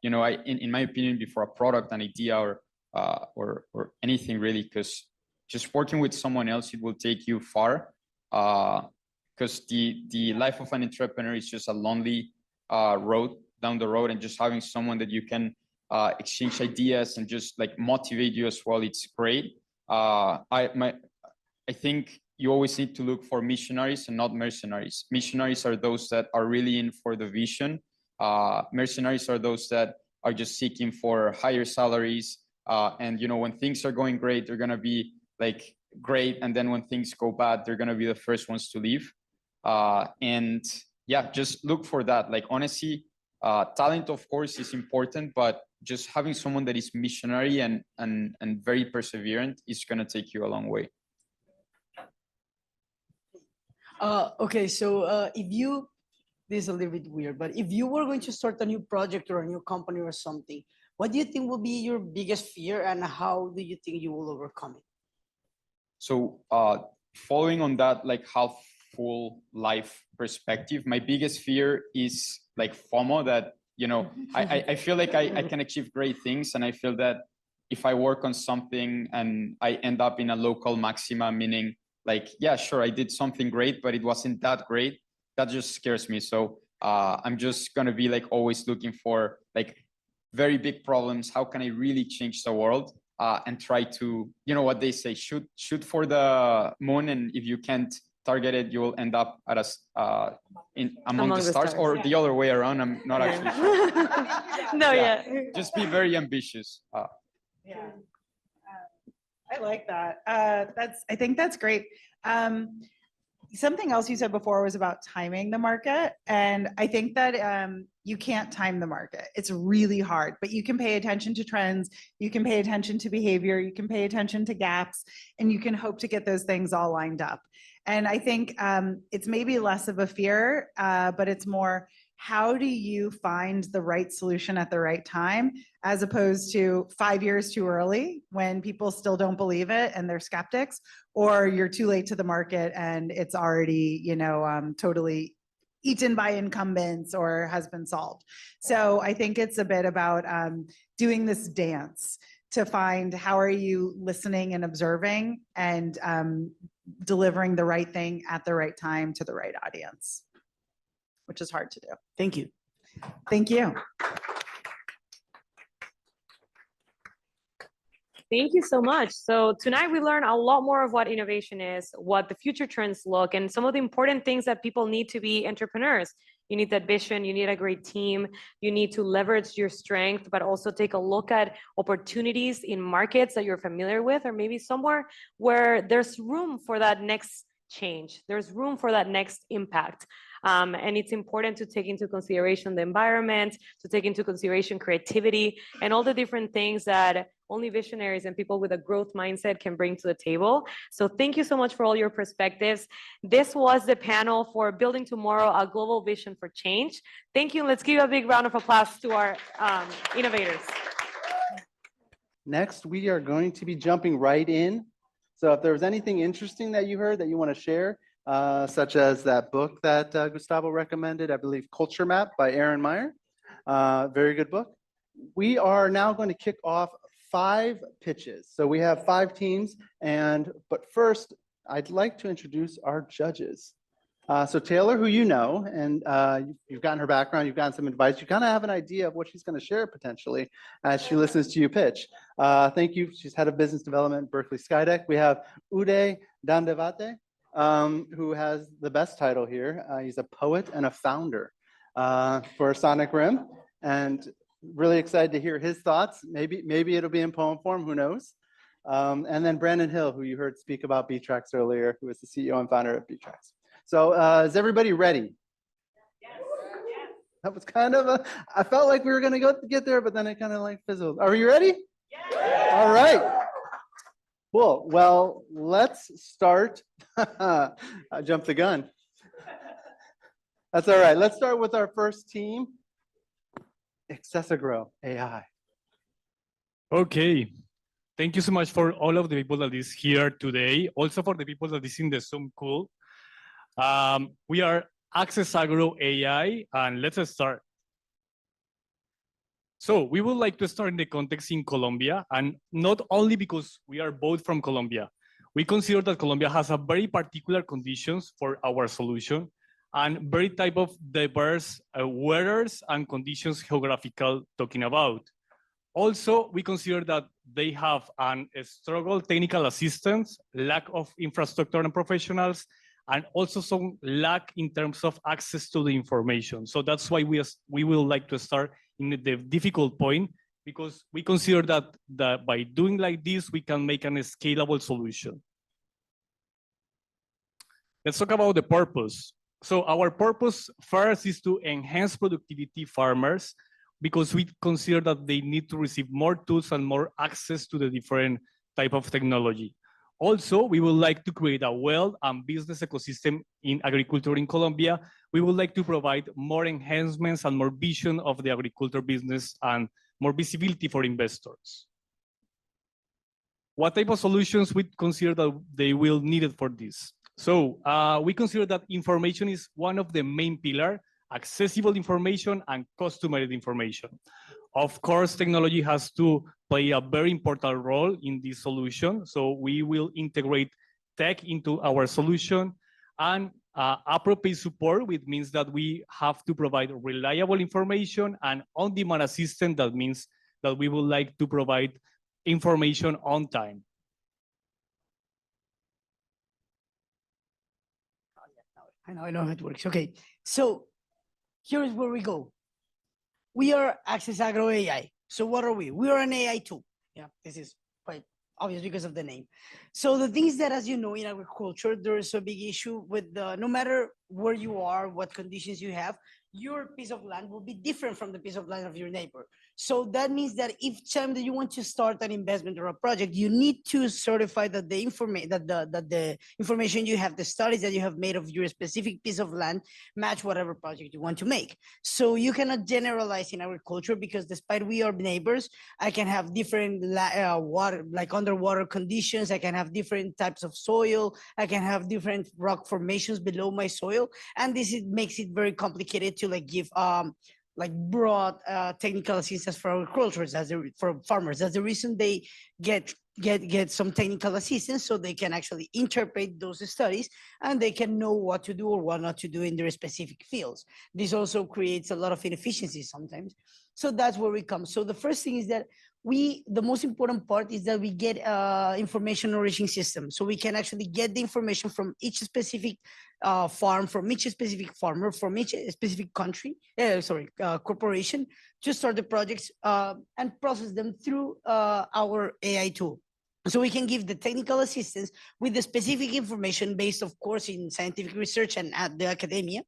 you know, in my opinion, before a product, an idea or anything really, because just working with someone else, it will take you far. Because the life of an entrepreneur is just a lonely road down the road, and just having someone that you can exchange ideas and just like motivate you as well, it's great. I think you always need to look for missionaries and not mercenaries. Missionaries are those that are really in for the vision. Mercenaries are those that are just seeking for higher salaries. And you know, when things are going great, they're gonna be like great, and then when things go bad, they're gonna be the first ones to leave. And yeah, just look for that. Like honestly, talent of course is important, but just having someone that is missionary and very perseverant is gonna take you a long way. Okay, so this is a little bit weird, but if you were going to start a new project or a new company or something, what do you think will be your biggest fear and how do you think you will overcome it? So following on that, like half full life perspective, my biggest fear is like FOMO, that you know, I feel like I can achieve great things, and I feel that if I work on something and I end up in a local maxima, meaning like, yeah, sure, I did something great, but it wasn't that great, that just scares me. So I'm just gonna be like always looking for like very big problems. How can I really change the world? And try to, you know what they say, shoot for the moon, and if you can't target it, you will end up at among the stars, or the other way around. I'm not actually sure. No, Yeah. yeah. Just be very ambitious. Yeah. I like that. I think that's great. Something else you said before was about timing the market. And I think that you can't time the market. It's really hard, but you can pay attention to trends. You can pay attention to behavior. You can pay attention to gaps, and you can hope to get those things all lined up. And I think it's maybe less of a fear, but it's more, how do you find the right solution at the right time, as opposed to 5 years too early when people still don't believe it and they're skeptics, or you're too late to the market and it's already, you know, totally eaten by incumbents or has been solved. So I think it's a bit about doing this dance to find how are you listening and observing and delivering the right thing at the right time to the right audience, which is hard to do. Thank you. Thank you. Thank you so much. So tonight we learned a lot more of what innovation is, what the future trends look, and some of the important things that people need to be entrepreneurs. You need that vision, you need a great team, you need to leverage your strength, but also take a look at opportunities in markets that you're familiar with, or maybe somewhere where there's room for that next change. There's room for that next impact. And it's important to take into consideration the environment, to take into consideration creativity, and all the different things that only visionaries and people with a growth mindset can bring to the table. So thank you so much for all your perspectives. This was the panel for Building Tomorrow, a Global Vision for Change. Thank you. Let's give a big round of applause to our innovators. Next, we are going to be jumping right in. So if there was anything interesting that you heard that you want to share, such as that book that Gustavo recommended, I believe Culture Map by Aaron Meyer, very good book. We are now going to kick off 5 pitches. So we have 5 teams, but first, I'd like to introduce our judges. So Taylor, who you know, and you've gotten her background, you've gotten some advice, you kind of have an idea of what she's going to share potentially as she listens to you pitch. Thank you. She's head of business development at Berkeley Skydeck. We have Uday Dandavate, who has the best title here. He's a poet and a founder for Sonic Rim, and really excited to hear his thoughts. Maybe it'll be in poem form, who knows? And then Brandon Hill, who you heard speak about btrax earlier, who is the CEO and founder of btrax. So is everybody ready? Yes. That was kind of I felt like we were going to get there, but then it kind of like fizzled. Are you ready? Yes. All right. Cool. Well, let's start. I jumped the gun. That's all right. Let's start with our first team, Accessagro AI. Okay. Thank you so much for all of the people that is here today. Also for the people that is in the Zoom call. We are Accessagro AI, and let's start. So we would like to start in the context in Colombia, and not only because we are both from Colombia. We consider that Colombia has a very particular conditions for our solution and very type of diverse weathers and conditions geographical talking about. Also, we consider that they have a struggle technical assistance, lack of infrastructure and professionals, and also some lack in terms of access to the information. So that's why we will like to start in the difficult point, because we consider that by doing like this, we can make a scalable solution. Let's talk about the purpose. So our purpose first is to enhance productivity farmers, because we consider that they need to receive more tools and more access to the different type of technology. Also, we would like to create a wealth and business ecosystem in agriculture in Colombia. We would like to provide more enhancements and more vision of the agriculture business and more visibility for investors. What type of solutions we consider that they will need it for this? So we consider that information is one of the main pillars, accessible information and customized information. Of course, technology has to play a very important role in this solution. So we will integrate tech into our solution and appropriate support, which means that we have to provide reliable information, and on-demand assistance. That means that we would like to provide information on time. I know how it works. Okay, so here's where we go. We are Access Agro AI. So what are we? We are an AI tool. Yeah, this is quite obvious because of the name. So the things that, as you know, in agriculture, there is a big issue with no matter where you are, what conditions you have, your piece of land will be different from the piece of land of your neighbor. So that means that each time that you want to start an investment or a project, you need to certify that the information you have, the studies that you have made of your specific piece of land match whatever project you want to make. So you cannot generalize in agriculture because despite we are neighbors, I can have different water, like underwater conditions. I can have different types of soil. I can have different rock formations below my soil. And this makes it very complicated to give like broad technical assistance for agriculturists, for farmers. That's the reason they get some technical assistance so they can actually interpret those studies and they can know what to do or what not to do in their specific fields. This also creates a lot of inefficiencies sometimes. So that's where we come. So the first thing is that the most important part is that we get information origin system. So we can actually get the information from each specific farm, from each specific farmer, from each specific corporation to start the projects and process them through our AI tool. So we can give the technical assistance with the specific information based, of course, in scientific research and at the academia,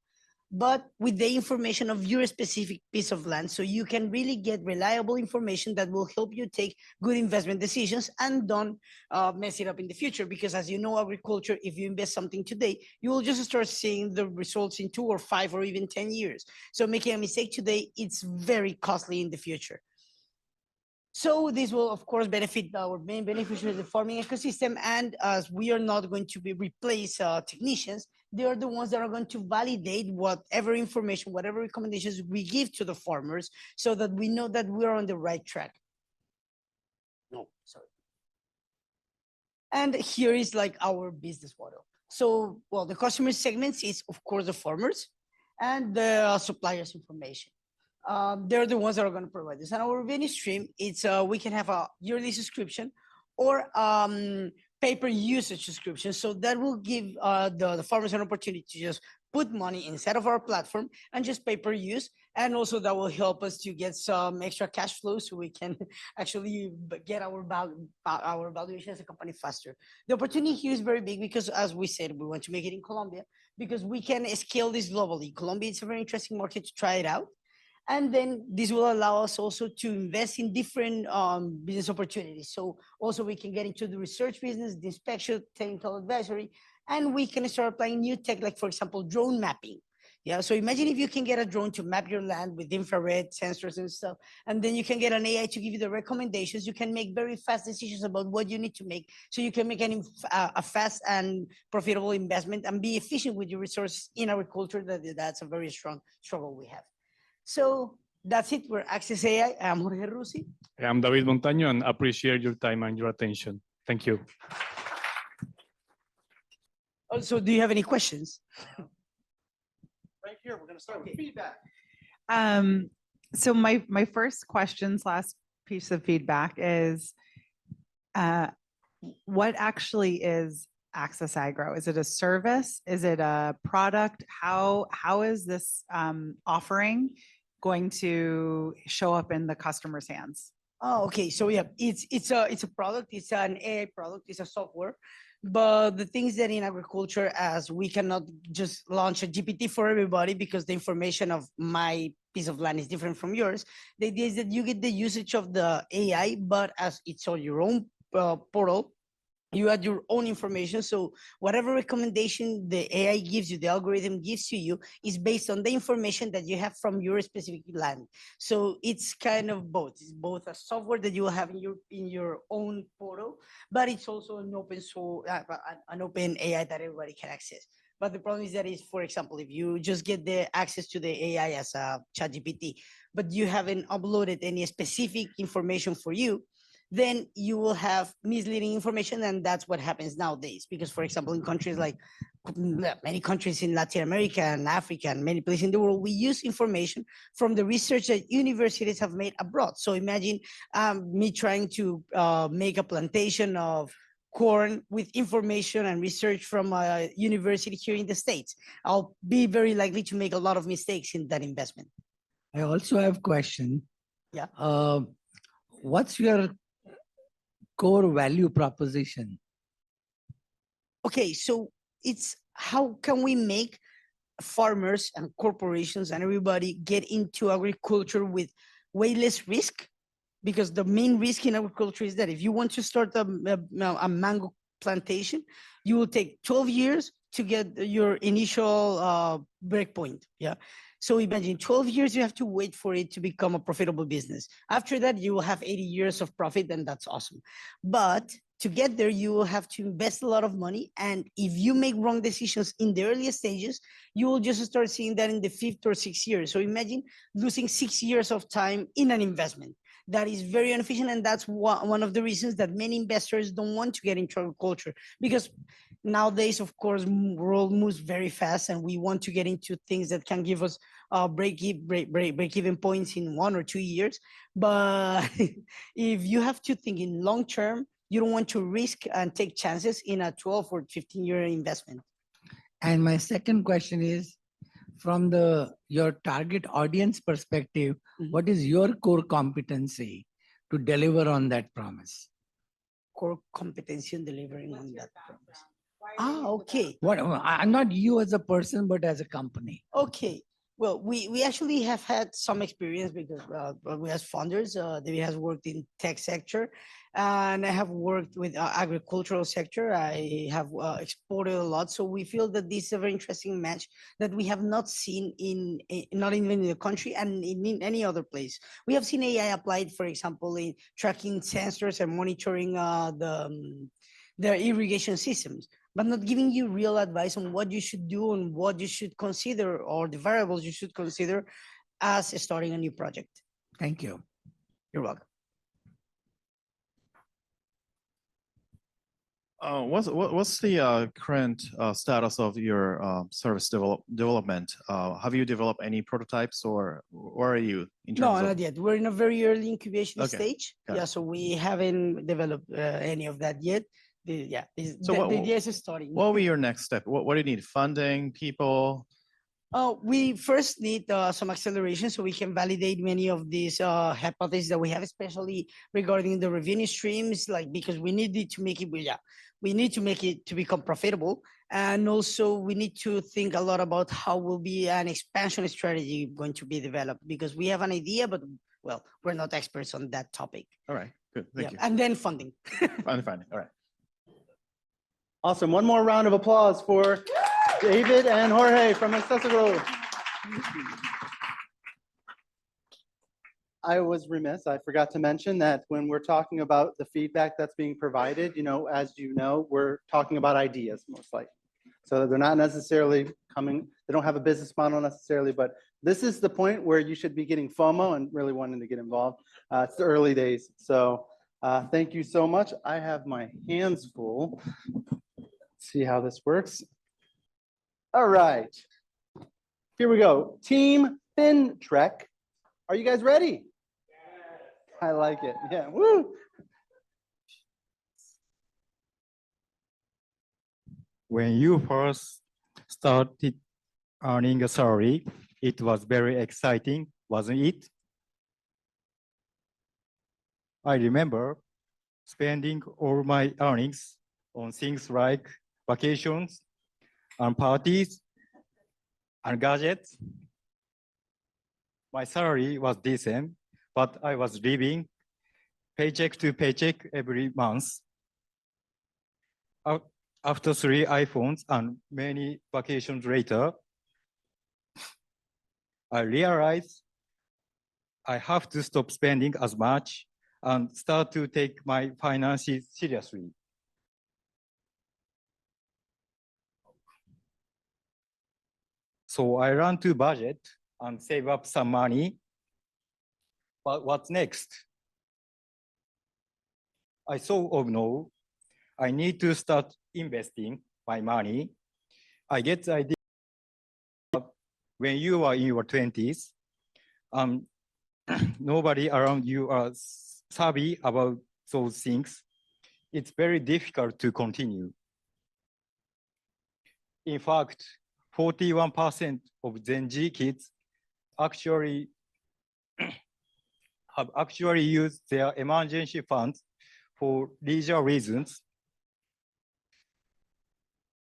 but with the information of your specific piece of land. So you can really get reliable information that will help you take good investment decisions and don't mess it up in the future. Because as you know, agriculture, if you invest something today, you will just start seeing the results in 2 or 5 or even 10 years. So making a mistake today, it's very costly in the future. So this will, of course, benefit our main beneficiaries, the farming ecosystem. And as we are not going to replace technicians, they are the ones that are going to validate whatever information, whatever recommendations we give to the farmers so that we know that we're on the right track. No, sorry. And here is like our business model. So, well, the customer segments is, of course, the farmers and the suppliers information. They're the ones that are going to provide this. And our revenue stream, it's we can have a yearly subscription or paper usage subscription. So that will give the farmers an opportunity to just put money inside of our platform and just pay per use. And also that will help us to get some extra cash flow so we can actually get our valuation as a company faster. The opportunity here is very big because, as we said, we want to make it in Colombia because we can scale this globally. Colombia is a very interesting market to try it out. And then this will allow us also to invest in different business opportunities. So also we can get into the research business, the inspection, technical advisory, and we can start applying new tech, like for example, drone mapping. Yeah, so imagine if you can get a drone to map your land with infrared sensors and stuff, and then you can get an AI to give you the recommendations. You can make very fast decisions about what you need to make, so you can make a fast and profitable investment and be efficient with your resources in agriculture. That's a very strong struggle we have. So that's it. We're Access AI. I'm Jorge Rusi. I'm David Montaño, and appreciate your time and your attention. Thank you. Also, do you have any questions? Right here, we're going to start with feedback. So my first question / piece of feedback is, what actually is Access Agro? Is it a service? Is it a product? How is this offering going to show up in the customer's hands? Oh, okay. So yeah, it's a product. It's an AI product. It's a software. But the things that in agriculture, as we cannot just launch a GPT for everybody because the information of my piece of land is different from yours. The idea is that you get the usage of the AI, but as it's on your own portal, you add your own information. So whatever recommendation the AI gives you, the algorithm gives to you, is based on the information that you have from your specific land. So it's kind of both. It's both a software that you will have in your own portal, but it's also an open source, an open AI that everybody can access. But the problem is that is, for example, if you just get the access to the AI as a ChatGPT, but you haven't uploaded any specific information for you, then you will have misleading information, and that's what happens nowadays. Because, for example, in countries like many countries in Latin America and Africa and many places in the world, we use information from the research that universities have made abroad. So imagine me trying to make a plantation of corn with information and research from a university here in the States. I'll be very likely to make a lot of mistakes in that investment. I also have question. Yeah. What's your core value proposition? Okay, so it's how can we make farmers and corporations and everybody get into agriculture with way less risk? Because the main risk in agriculture is that if you want to start a mango plantation, you will take 12 years to get your initial breakpoint. Yeah. So imagine 12 years, you have to wait for it to become a profitable business. After that, you will have 80 years of profit, and that's awesome. But to get there, you will have to invest a lot of money. And if you make wrong decisions in the earliest stages, you will just start seeing that in the 5th or 6th year. So imagine losing 6 years of time in an investment. That is very inefficient, and that's one of the reasons that many investors don't want to get into agriculture, because nowadays, of course, world moves very fast, and we want to get into things that can give us break-even points in 1 or 2 years. But if you have to think in long term, you don't want to risk and take chances in a 12 or 15-year investment. And my second question is, from your target audience perspective, what is your core competency to deliver on that promise? Core competency in delivering on that promise. Okay. I'm not you as a person, but as a company. Okay. Well, we actually have had some experience because we as founders, David has worked in tech sector, and I have worked with agricultural sector. I have exported a lot, so we feel that this is a very interesting match that we have not seen not even in the country and in any other place. We have seen AI applied, for example, in tracking sensors and monitoring the irrigation systems, but not giving you real advice on what you should do and what you should consider, or the variables you should consider as starting a new project. Thank you. You're welcome. What's the current status of your service development? Have you developed any prototypes, or where are you in terms No, of? not yet. We're in a very early incubation Okay, stage. got it. Yeah, so we haven't developed any of that yet. The idea is starting. What will be your next step? What do you need? Funding, people? We first need some acceleration so we can validate many of these hypotheses that we have, especially regarding the revenue streams, because we need it to make it, we need to make it to become profitable. And also we need to think a lot about how will be an expansion strategy going to be developed, because we have an idea, but well, we're not experts on that topic. All right, good, thank you. And then funding. Funding, all right. Awesome. One more round of applause for David and Jorge from Accessible. I was remiss. I forgot to mention that when we're talking about the feedback that's being provided, as you know, we're talking about ideas most likely. So they're not necessarily coming, they don't have a business model necessarily, but this is the point where you should be getting FOMO and really wanting to get involved. It's the early days. So thank you so much. I have my hands full. Let's see how this works. All right, here we go. Team FinTrek. Are you guys ready? I like it. Yeah. Woo. When you first started earning a salary, it was very exciting, wasn't it? I remember spending all my earnings on things like vacations and parties and gadgets. My salary was decent, but I was living paycheck to paycheck every month. After 3 iPhones and many vacations later, I realized I have to stop spending as much and start to take my finances seriously. So I learned to budget and save up some money. But what's next? I thought, oh no, I need to start investing my money. I get the idea when you are in your 20s, nobody around you are savvy about those things. It's very difficult to continue. In fact, 41% of Gen Z kids actually have actually used their emergency funds for leisure reasons.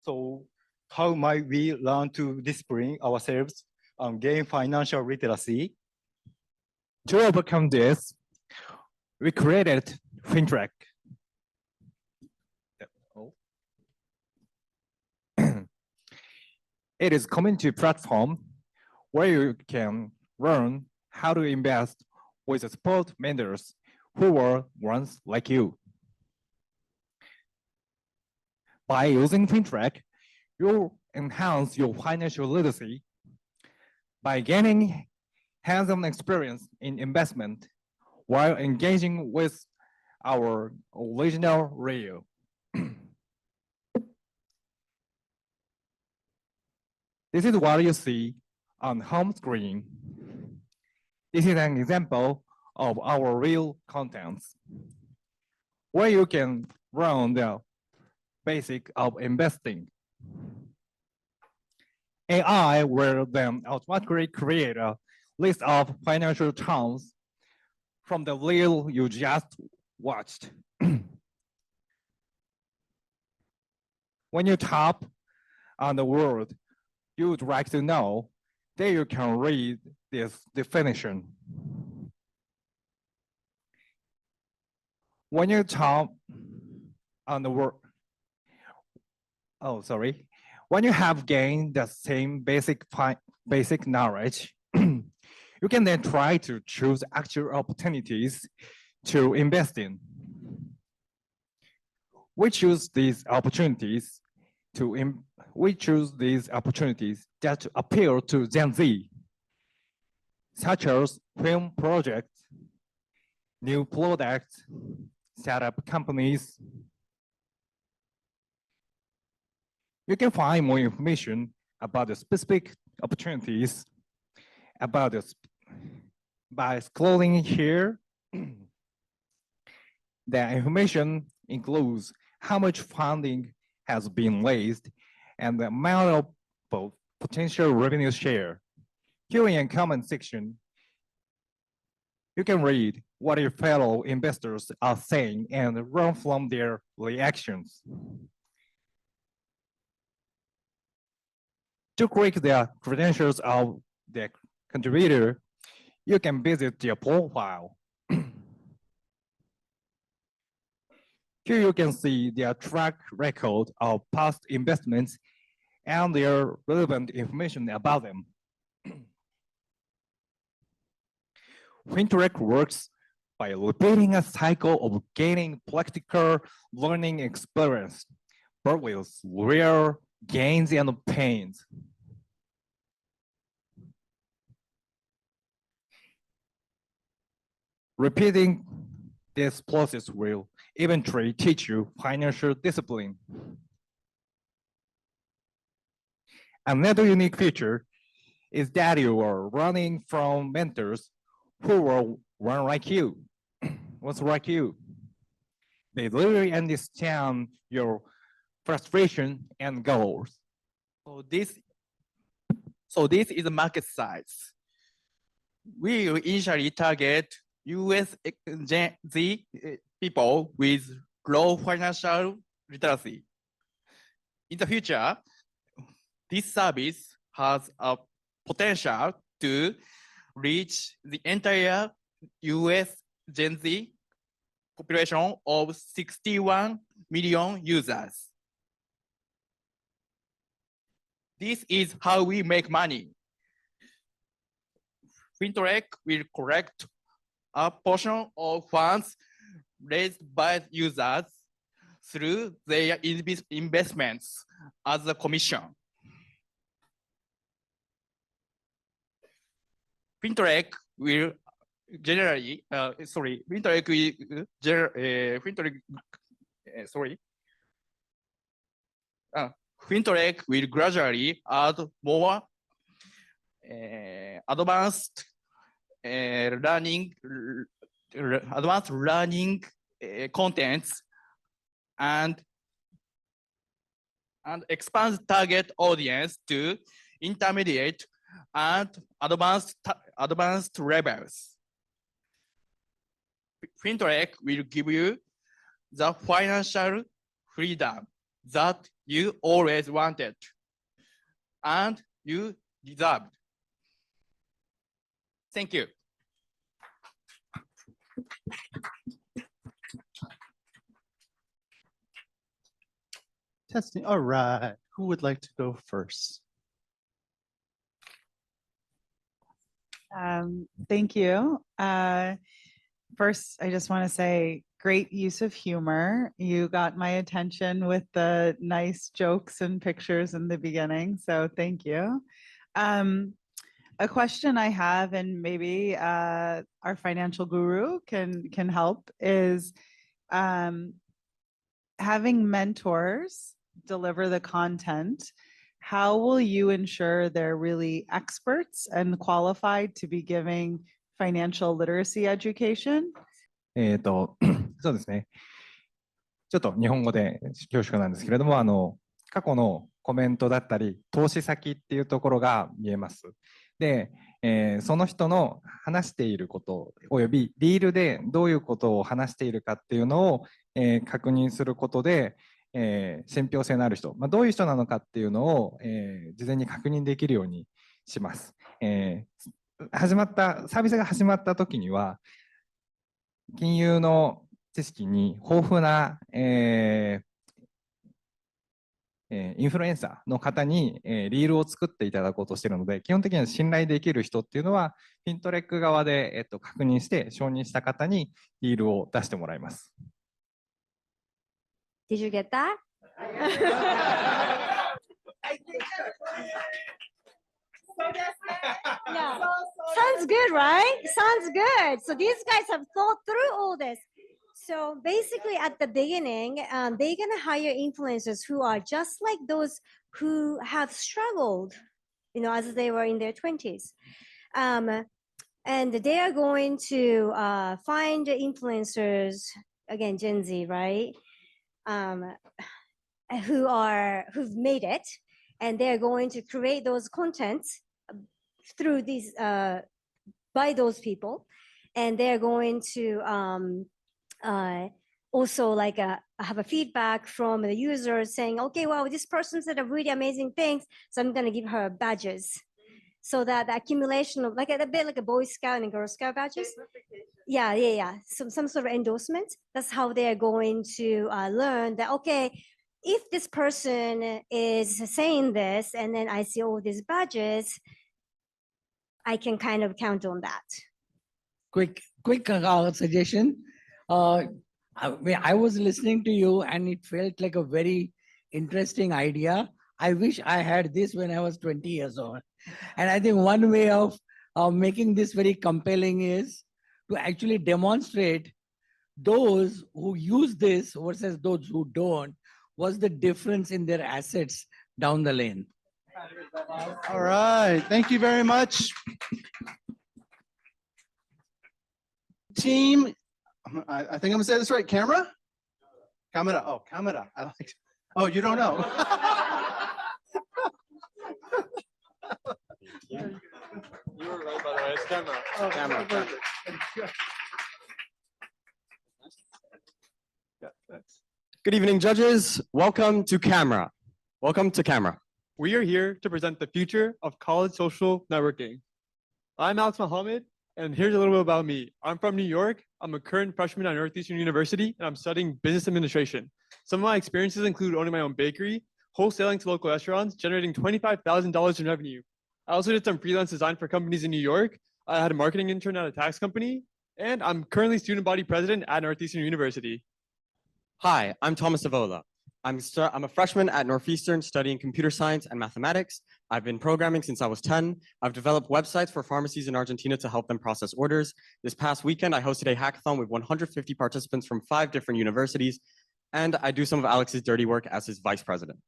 So how might we learn to discipline ourselves and gain financial literacy? To overcome this, we created FinTrack. It is a community platform where you can learn how to invest with the support mentors who were once like you. By using FinTrack, you enhance your financial literacy by gaining hands-on experience in investment while engaging with our original reel. This is what you see on home screen. This is an example of our real contents, where you can run the basic of investing. AI will then automatically create a list of financial terms from the reel you just watched. When you tap on the word you would like to know, then you can read this definition. When you tap on the word, when you have gained the same basic knowledge, you can then try to choose actual opportunities to invest in. We choose these opportunities that appeal to Gen Z, such as film projects, new products, startup companies. You can find more information about the specific opportunities by scrolling here. The information includes how much funding has been raised and the amount of potential revenue share. Here in the comment section, you can read what your fellow investors are saying and learn from their reactions. To click the credentials of the contributor, you can visit their profile. Here you can see their track record of past investments and their relevant information about them. FinTrack works by repeating a cycle of gaining practical learning experience, but with real gains and pains. Repeating this process will eventually teach you financial discipline. Another unique feature is that you are running from mentors who will run like you. What's like you? They literally understand your frustration and goals. So this is the market size. We will initially target US Gen Z people with low financial literacy. In the future, this service has a potential to reach the entire US Gen Z population of 61 million users. This is how we make money. FinTrack will collect a portion of funds raised by users through their investments as a commission. FinTech will generally, FinTech will, FinTech will gradually add more advanced learning contents and expand target audience to intermediate and advanced levels. FinTech will give you the financial freedom that you always wanted and you deserved. Thank you. Testing. All right. Who would like to go first? Thank you. First, I just want to say great use of humor. You got my attention with the nice jokes and pictures in the beginning, so thank you. A question I have, and maybe our financial guru can help, is having mentors deliver the content. How will you ensure they're really experts and qualified to be giving financial literacy education? そうですね。ちょっと日本語で恐縮なんですけれども、過去のコメントだったり、投資先っていうところが見えます。で、その人の話していることおよびリールでどういうことを話しているかっていうのを、確認することで、信憑性のある人、どういう人なのかっていうのを、事前に確認できるようにします。サービスが始まった時には、金融の知識に豊富な、インフルエンサーの方に、リールを作っていただこうとしているので、基本的には信頼できる人っていうのは、フィントレック側で、確認して承認した方にリールを出してもらいます。Did you get that? Yeah. Sounds good, right? Sounds good. So these guys have thought through all this. So basically at the beginning, they're going to hire influencers who are just like those who have struggled, as they were in their 20s. And they are going to find influencers, again, Gen Z, right? Who've made it, and they're going to create those contents through these by those people, and they're going to also have a feedback from the users saying, okay, wow, this person said a really amazing things, so I'm going to give her badges. So that the accumulation of a bit like a Boy Scout and Girl Scout badges. Yeah. Some sort of endorsement. That's how they are going to learn that, okay, if this person is saying this and then I see all these badges, I can kind of count on that. Quick suggestion. I was listening to you and it felt like a very interesting idea. I wish I had this when I was 20 years old. And I think one way of making this very compelling is to actually demonstrate those who use this versus those who don't. What's the difference in their assets down the lane? All right. Thank you very much. Team, I think I'm going to say this right. Camera? Camera. Oh, camera. I like it. Oh, you don't know. You were right, by the way. It's camera. Oh, Camera. perfect. Good evening, judges. Welcome to Camera. Welcome to Camera. We are here to present the future of college social networking. I'm Alex Mohammed, and here's a little bit about me. I'm from New York. I'm a current freshman at Northeastern University, and I'm studying business administration. Some of my experiences include owning my own bakery, wholesaling to local restaurants, generating $25,000 in revenue. I also did some freelance design for companies in New York. I had a marketing intern at a tax company, and I'm currently student body president at Northeastern University. Hi, I'm Thomas Avola. I'm a freshman at Northeastern studying computer science and mathematics. I've been programming since I was 10. I've developed websites for pharmacies in Argentina to help them process orders. This past weekend, I hosted a hackathon with 150 participants from 5 different universities, and I do some of Alex's dirty work as his vice president.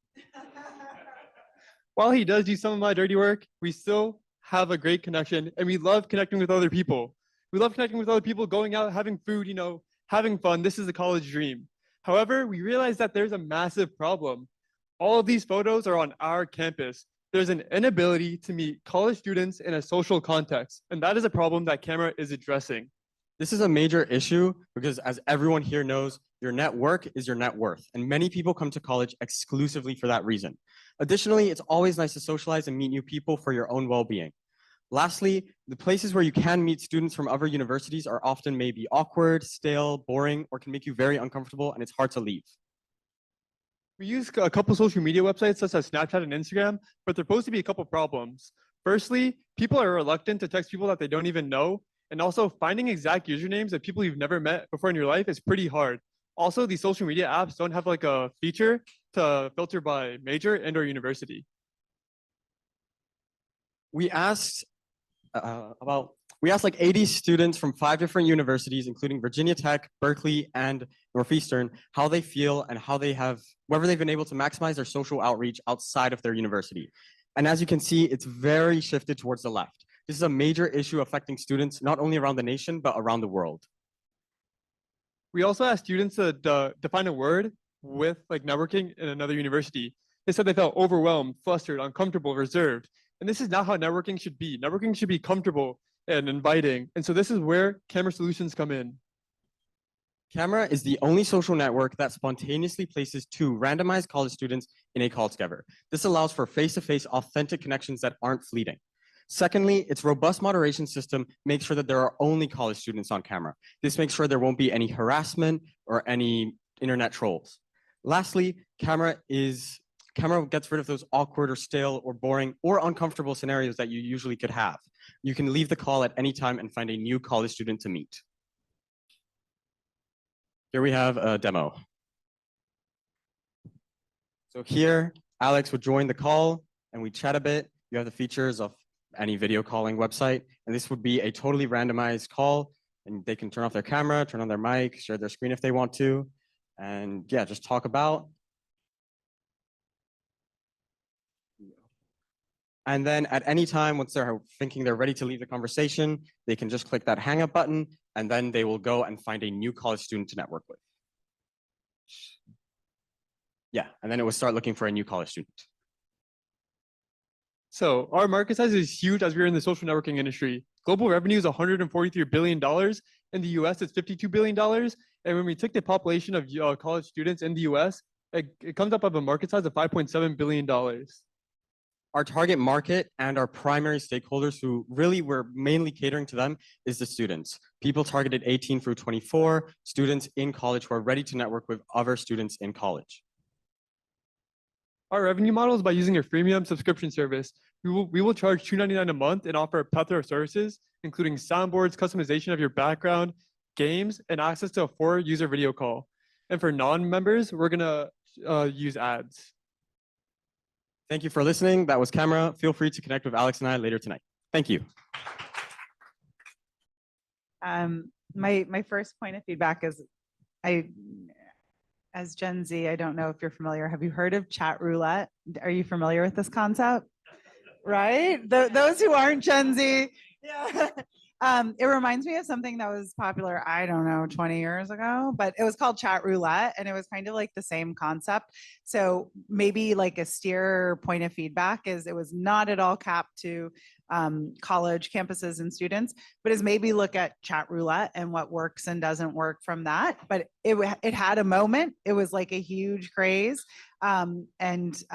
While he does do some of my dirty work, we still have a great connection, and we love connecting with other people. We love connecting with other people, going out, having food, having fun. This is the college dream. However, we realize that there's a massive problem. All of these photos are on our campus. There's an inability to meet college students in a social context, and that is a problem that Camera is addressing. This is a major issue because, as everyone here knows, your network is your net worth, and many people come to college exclusively for that reason. Additionally, it's always nice to socialize and meet new people for your own well-being. Lastly, the places where you can meet students from other universities are often maybe awkward, stale, boring, or can make you very uncomfortable, and it's hard to leave. We use a couple social media websites such as Snapchat and Instagram, but there are supposed to be a couple problems. Firstly, people are reluctant to text people that they don't even know, and also finding exact usernames of people you've never met before in your life is pretty hard. Also, these social media apps don't have like a feature to filter by major and/or university. We asked like 80 students from 5 different universities, including Virginia Tech, Berkeley, and Northeastern, how they feel and whether they've been able to maximize their social outreach outside of their university. And as you can see, it's very shifted towards the left. This is a major issue affecting students not only around the nation, but around the world. We also asked students to define a word with like networking in another university. They said they felt overwhelmed, flustered, uncomfortable, reserved. And this is not how networking should be. Networking should be comfortable and inviting. And so this is where Camera Solutions come in. Camera is the only social network that spontaneously places 2 randomized college students in a call together. This allows for face-to-face authentic connections that aren't fleeting. Secondly, its robust moderation system makes sure that there are only college students on camera. This makes sure there won't be any harassment or any internet trolls. Lastly, Camera gets rid of those awkward or stale or boring or uncomfortable scenarios that you usually could have. You can leave the call at any time and find a new college student to meet. Here we have a demo. So here, Alex would join the call and we chat a bit. You have the features of any video calling website, and this would be a totally randomized call, and they can turn off their camera, turn on their mic, share their screen if they want to, and yeah, just talk about. And then at any time, once they're thinking they're ready to leave the conversation, they can just click that hang up button, and then they will go and find a new college student to network with. Yeah, and then it will start looking for a new college student. So our market size is huge as we're in the social networking industry. Global revenue is $143 billion. In the US, it's $52 billion. And when we took the population of college students in the US, it comes up of a market size of $5.7 billion. Our target market and our primary stakeholders who really we're mainly catering to them is the students. People targeted 18 through 24, students in college who are ready to network with other students in college. Our revenue model is by using a freemium subscription service. We will charge $2.99 a month and offer a plethora of services, including soundboards, customization of your background, games, and access to a 4-user video call. And for non-members, we're gonna use ads. Thank you for listening. That was Camera. Feel free to connect with Alex and I later tonight. Thank you. My first point of feedback is as Gen Z, I don't know if you're familiar. Have you heard of chat roulette? Are you familiar with this concept? Right? Those who aren't Gen Z. Yeah. It reminds me of something that was popular, I don't know, 20 years ago, but it was called chat roulette, and it was kind of like the same concept. So maybe like a steer point of feedback is it was not at all capped to college campuses and students, but is maybe look at chat roulette and what works and doesn't work from that. But it had a moment. It was like a huge craze. Tomas,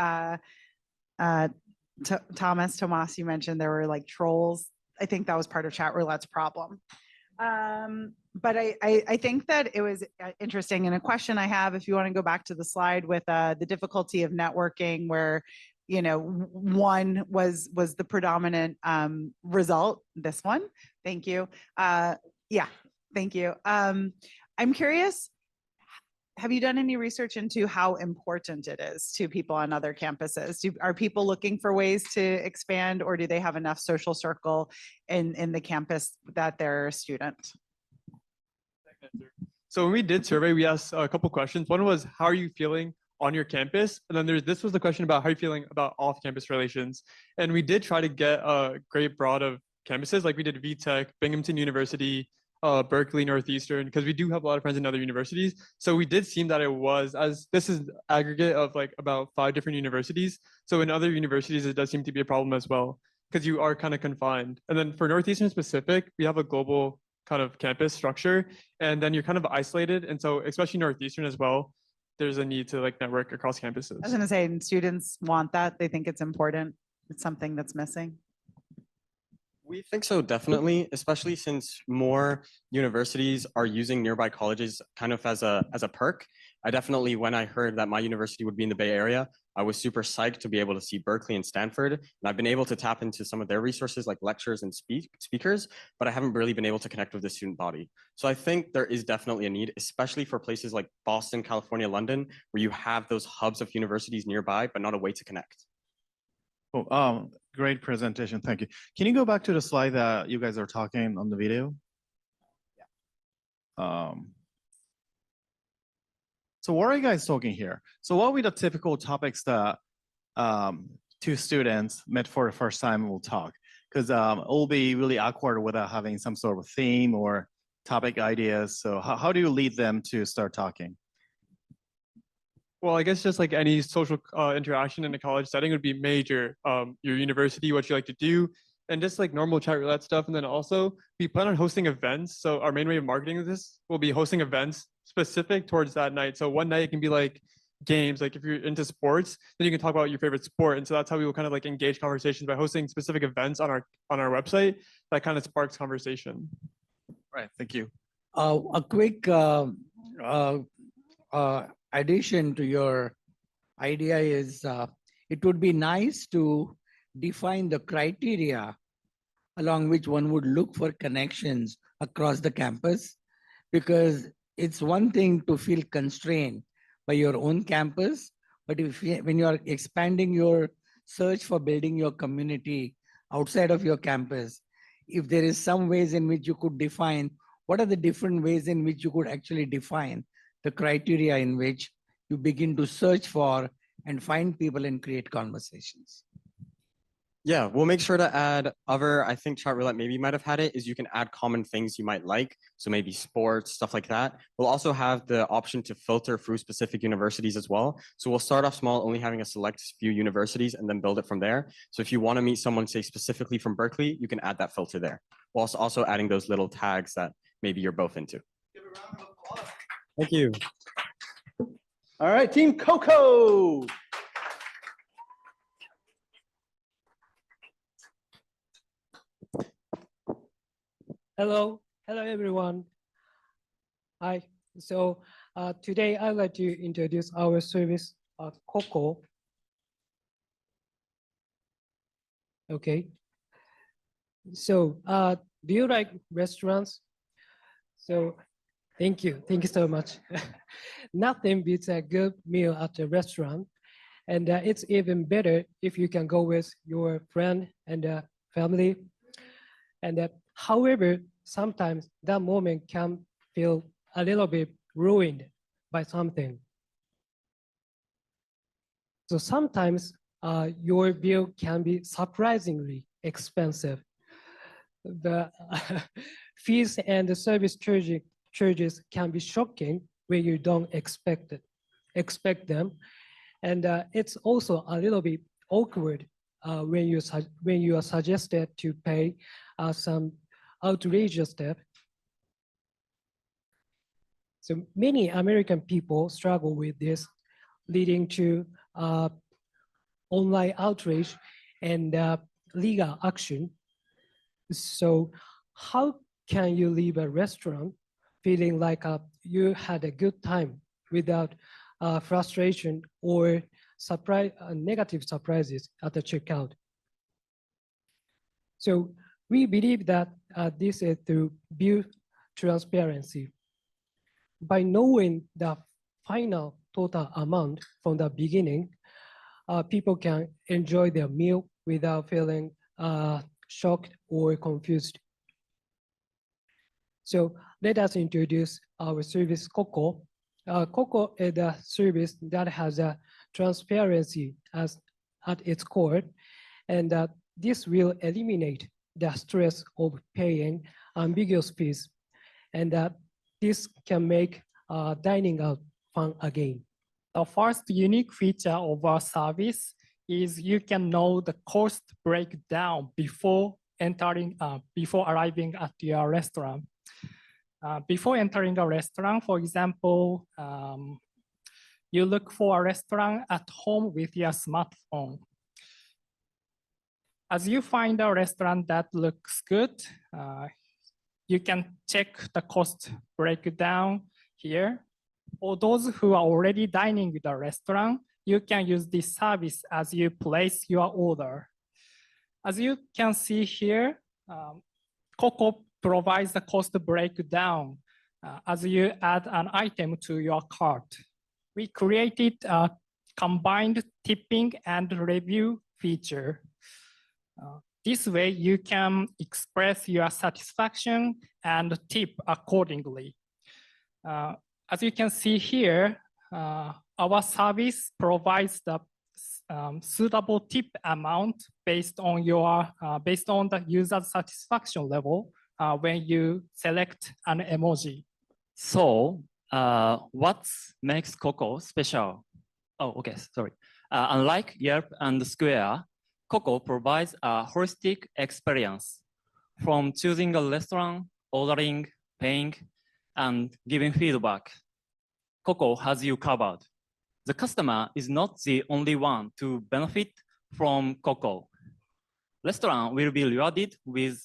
you mentioned there were like trolls. I think that was part of chat roulette's problem. But I think that it was interesting. And a question I have, if you want to go back to the slide with the difficulty of networking, where one was the predominant result. This one, thank you. Yeah, thank you. I'm curious, have you done any research into how important it is to people on other campuses? Are people looking for ways to expand, or do they have enough social circle in the campus that they're a student? So when we did survey, we asked a couple questions. One was, how are you feeling on your campus? And then this was the question about how are you feeling about off-campus relations? And we did try to get a great broad of campuses, like we did VTech, Binghamton University, Berkeley, Northeastern, because we do have a lot of friends in other universities. So we did seem that it was, as this is aggregate of like about 5 different universities. So in other universities, it does seem to be a problem as well, because you are kind of confined. And then for Northeastern specific, we have a global kind of campus structure, and then you're kind of isolated. And so especially Northeastern as well, there's a need to like network across campuses. I was gonna say, and students want that. They think it's important. It's something that's missing. We think so, definitely, especially since more universities are using nearby colleges kind of as a perk. I definitely, when I heard that my university would be in the Bay Area, I was super psyched to be able to see Berkeley and Stanford. And I've been able to tap into some of their resources like lectures and speakers, but I haven't really been able to connect with the student body. So I think there is definitely a need, especially for places like Boston, California, London, where you have those hubs of universities nearby, but not a way to connect. Oh, great presentation. Thank you. Can you go back to the slide that you guys are talking on the video? Yeah. So what are you guys talking here? So what were the typical topics that 2 students met for the first time will talk? Because it will be really awkward without having some sort of theme or topic ideas. So how do you lead them to start talking? Well, I guess just like any social interaction in a college setting would be major. Your university, what you like to do, and just like normal chat roulette stuff. And then also we plan on hosting events. So our main way of marketing this will be hosting events specific towards that night. So one night it can be like games, like if you're into sports, then you can talk about your favorite sport. And so that's how we will kind of like engage conversations by hosting specific events on our website that kind of sparks conversation. Right, thank you. A quick addition to your idea is it would be nice to define the criteria along which one would look for connections across the campus, because it's one thing to feel constrained by your own campus, but when you are expanding your search for building your community outside of your campus, if there is some ways in which you could define, what are the different ways in which you could actually define the criteria in which you begin to search for and find people and create conversations? Yeah, we'll make sure to add other, I think chat roulette maybe might have had it, is you can add common things you might like. So maybe sports, stuff like that. We'll also have the option to filter through specific universities as well. So we'll start off small, only having a select few universities and then build it from there. So if you want to meet someone, say specifically from Berkeley, you can add that filter there. Whilst also adding those little tags that maybe you're both into. Thank you. All right, Team Coco. Hello everyone. Hi. So today I'd like to introduce our service, Coco. Okay. So do you like restaurants? So thank you so much. Nothing beats a good meal at a restaurant, and it's even better if you can go with your friend and family. And however, sometimes that moment can feel a little bit ruined by something. So sometimes your bill can be surprisingly expensive. The fees and the service charges can be shocking when you don't expect them. And it's also a little bit awkward when you are suggested to pay some outrageous debt. So many American people struggle with this, leading to online outrage and legal action. So how can you leave a restaurant feeling like you had a good time without frustration or negative surprises at the checkout? So we believe that this is through bill transparency. By knowing the final total amount from the beginning, people can enjoy their meal without feeling shocked or confused. So let us introduce our service Coco. Coco is a service that has a transparency as at its core, and this will eliminate the stress of paying ambiguous fees, and that this can make dining out fun again. The first unique feature of our service is you can know the cost breakdown before arriving at your restaurant. Before entering a restaurant, for example, you look for a restaurant at home with your smartphone. As you find a restaurant that looks good, you can check the cost breakdown here. For those who are already dining with a restaurant, you can use this service as you place your order. As you can see here, Coco provides the cost breakdown as you add an item to your cart. We created a combined tipping and review feature. This way you can express your satisfaction and tip accordingly. As you can see here, our service provides the suitable tip amount based on the user satisfaction level when you select an emoji. So, what makes Coco special? Oh, okay, sorry. Unlike Yelp and Square, Coco provides a holistic experience from choosing a restaurant, ordering, paying, and giving feedback. Coco has you covered. The customer is not the only one to benefit from Coco. Restaurant will be rewarded with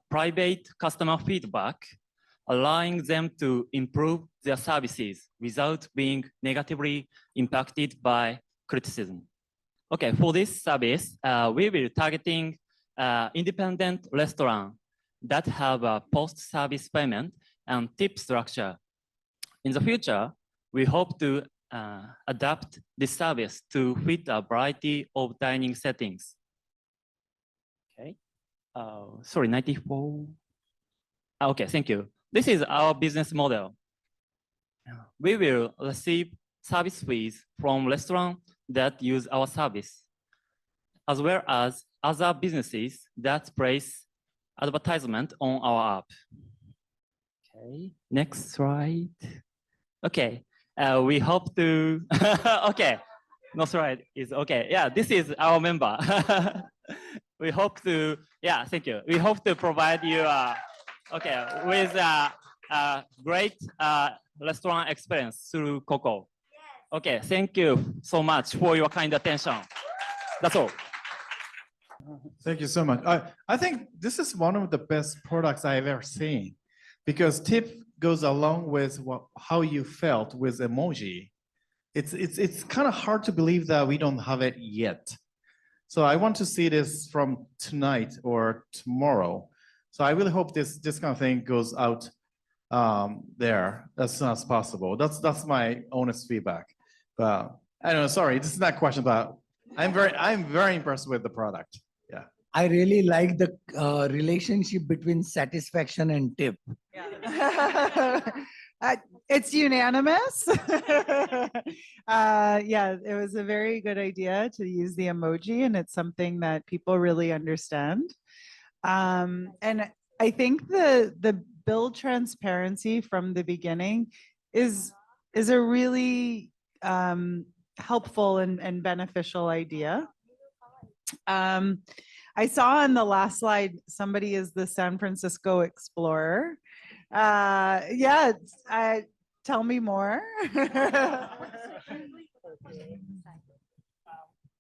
private customer feedback, allowing them to improve their services without being negatively impacted by criticism. Okay, for this service, we will be targeting independent restaurants that have a post-service payment and tip structure. In the future, we hope to adapt this service to fit a variety of dining settings. Okay, sorry, 94. Okay, thank you. This is our business model. We will receive service fees from restaurants that use our service, as well as other businesses that place advertisement on our app. Okay, next slide. Okay, we hope to, okay, no slide is okay. Yeah, this is our member. We hope to, yeah, thank you. We hope to provide you, okay, with a great restaurant experience through Coco. Okay, thank you so much for your kind attention. That's all. Thank you so much. I think this is one of the best products I've ever seen because tip goes along with how you felt with emoji. It's kind of hard to believe that we don't have it yet. So I want to see this from tonight or tomorrow. So I really hope this kind of thing goes out there as soon as possible. That's my honest feedback. But I don't know, sorry, this is not a question, but I'm very impressed with the product. Yeah. I really like the relationship between satisfaction and tip. It's unanimous. Yeah, it was a very good idea to use the emoji, and it's something that people really understand. And I think the build transparency from the beginning is a really helpful and beneficial idea. I saw on the last slide, somebody is the San Francisco Explorer. Yeah, tell me more.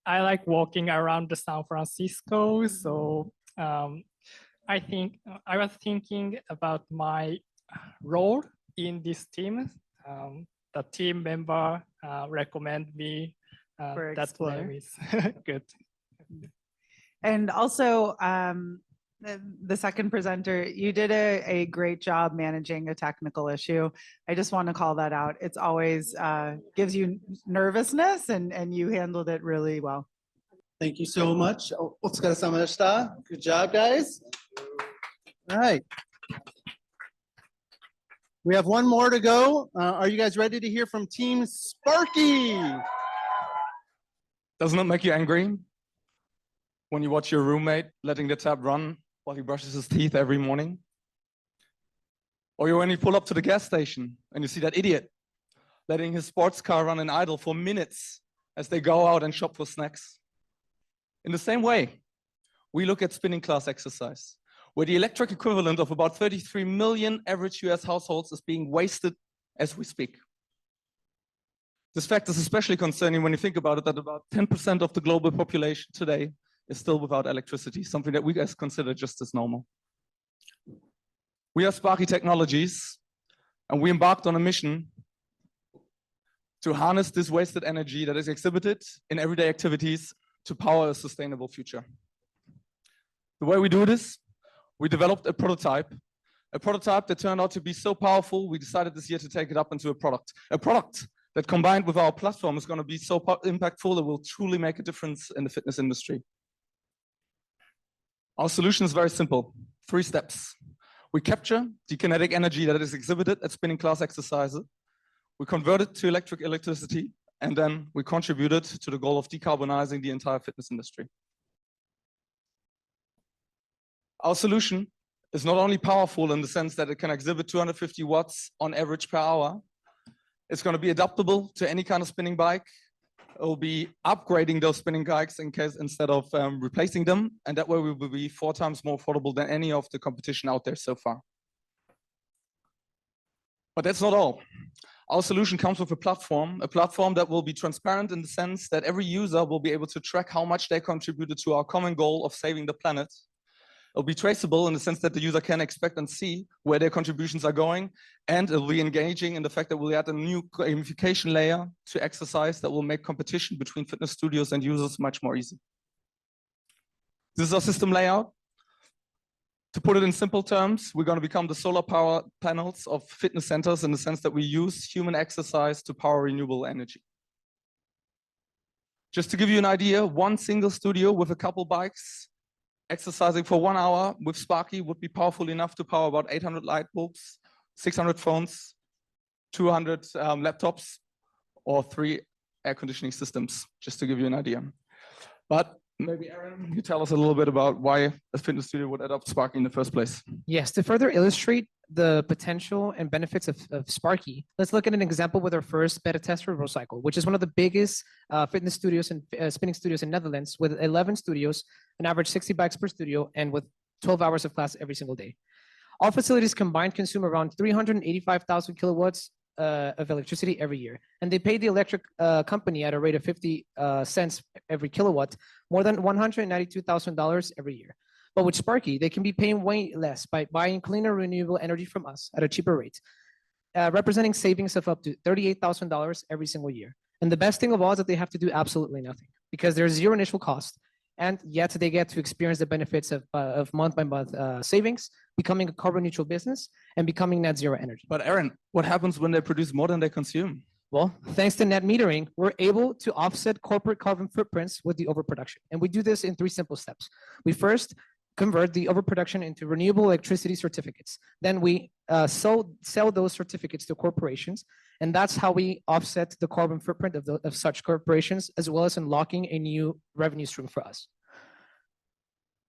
I like walking around the San Francisco, so I think I was thinking about my role in this team. The team member recommend me For that Explorer. name is good. And also, The second presenter, you did a great job managing a technical issue. I just want to call that out. It's always gives you nervousness, and you handled it really well. Thank you so much. Otsukaresamashita. Good job, guys. All right. We have one more to go. Are you guys ready to hear from Team Sparky? Doesn't it make you angry when you watch your roommate letting the tap run while he brushes his teeth every morning? Or when you pull up to the gas station and you see that idiot letting his sports car run in idle for minutes as they go out and shop for snacks? In the same way, we look at spinning class exercise, where the electric equivalent of about 33 million average US households is being wasted as we speak. This fact is especially concerning when you think about it, that about 10% of the global population today is still without electricity, something that we guys consider just as normal. We are Sparky Technologies, and we embarked on a mission to harness this wasted energy that is exhibited in everyday activities to power a sustainable future. The way we do this, we developed a prototype that turned out to be so powerful, we decided this year to take it up into a product that combined with our platform is going to be so impactful, it will truly make a difference in the fitness industry. Our solution is very simple, 3 steps. We capture the kinetic energy that is exhibited at spinning class exercises, we convert it to electricity, and then we contribute it to the goal of decarbonizing the entire fitness industry. Our solution is not only powerful in the sense that it can exhibit 250 watts on average per hour, it's going to be adaptable to any kind of spinning bike. It will be upgrading those spinning bikes instead of replacing them, and that way we will be 4 times more affordable than any of the competition out there so far. But that's not all. Our solution comes with a platform that will be transparent in the sense that every user will be able to track how much they contributed to our common goal of saving the planet. It'll be traceable in the sense that the user can expect and see where their contributions are going, and it'll be engaging in the fact that we'll add a new gamification layer to exercise that will make competition between fitness studios and users much more easy. This is our system layout. To put it in simple terms, we're going to become the solar power panels of fitness centers in the sense that we use human exercise to power renewable energy. Just to give you an idea, one single studio with a couple bikes exercising for 1 hour with Sparky would be powerful enough to power about 800 light bulbs, 600 phones, 200 laptops, or 3 air conditioning systems, just to give you an idea. But maybe Aaron, you tell us a little bit about why a fitness studio would adopt Sparky in the first place. Yes, to further illustrate the potential and benefits of Sparky, let's look at an example with our first beta test reverse cycle, which is one of the biggest fitness studios and spinning studios in Netherlands, with 11 studios, an average 60 bikes per studio, and with 12 hours of class every single day. Our facilities combined consume around 385,000 kilowatts of electricity every year, and they pay the electric company at a rate of 50 cents every kilowatt, more than $192,000 every year. But with Sparky, they can be paying way less by buying cleaner renewable energy from us at a cheaper rate, representing savings of up to $38,000 every single year. And the best thing of all is that they have to do absolutely nothing because there's 0 initial cost, and yet they get to experience the benefits of month-by-month savings, becoming a carbon neutral business, and becoming net zero energy. But Aaron, what happens when they produce more than they consume? Well, thanks to net metering, we're able to offset corporate carbon footprints with the overproduction. And we do this in 3 simple steps. We first convert the overproduction into renewable electricity certificates. Then we sell those certificates to corporations. And that's how we offset the carbon footprint of such corporations, as well as unlocking a new revenue stream for us.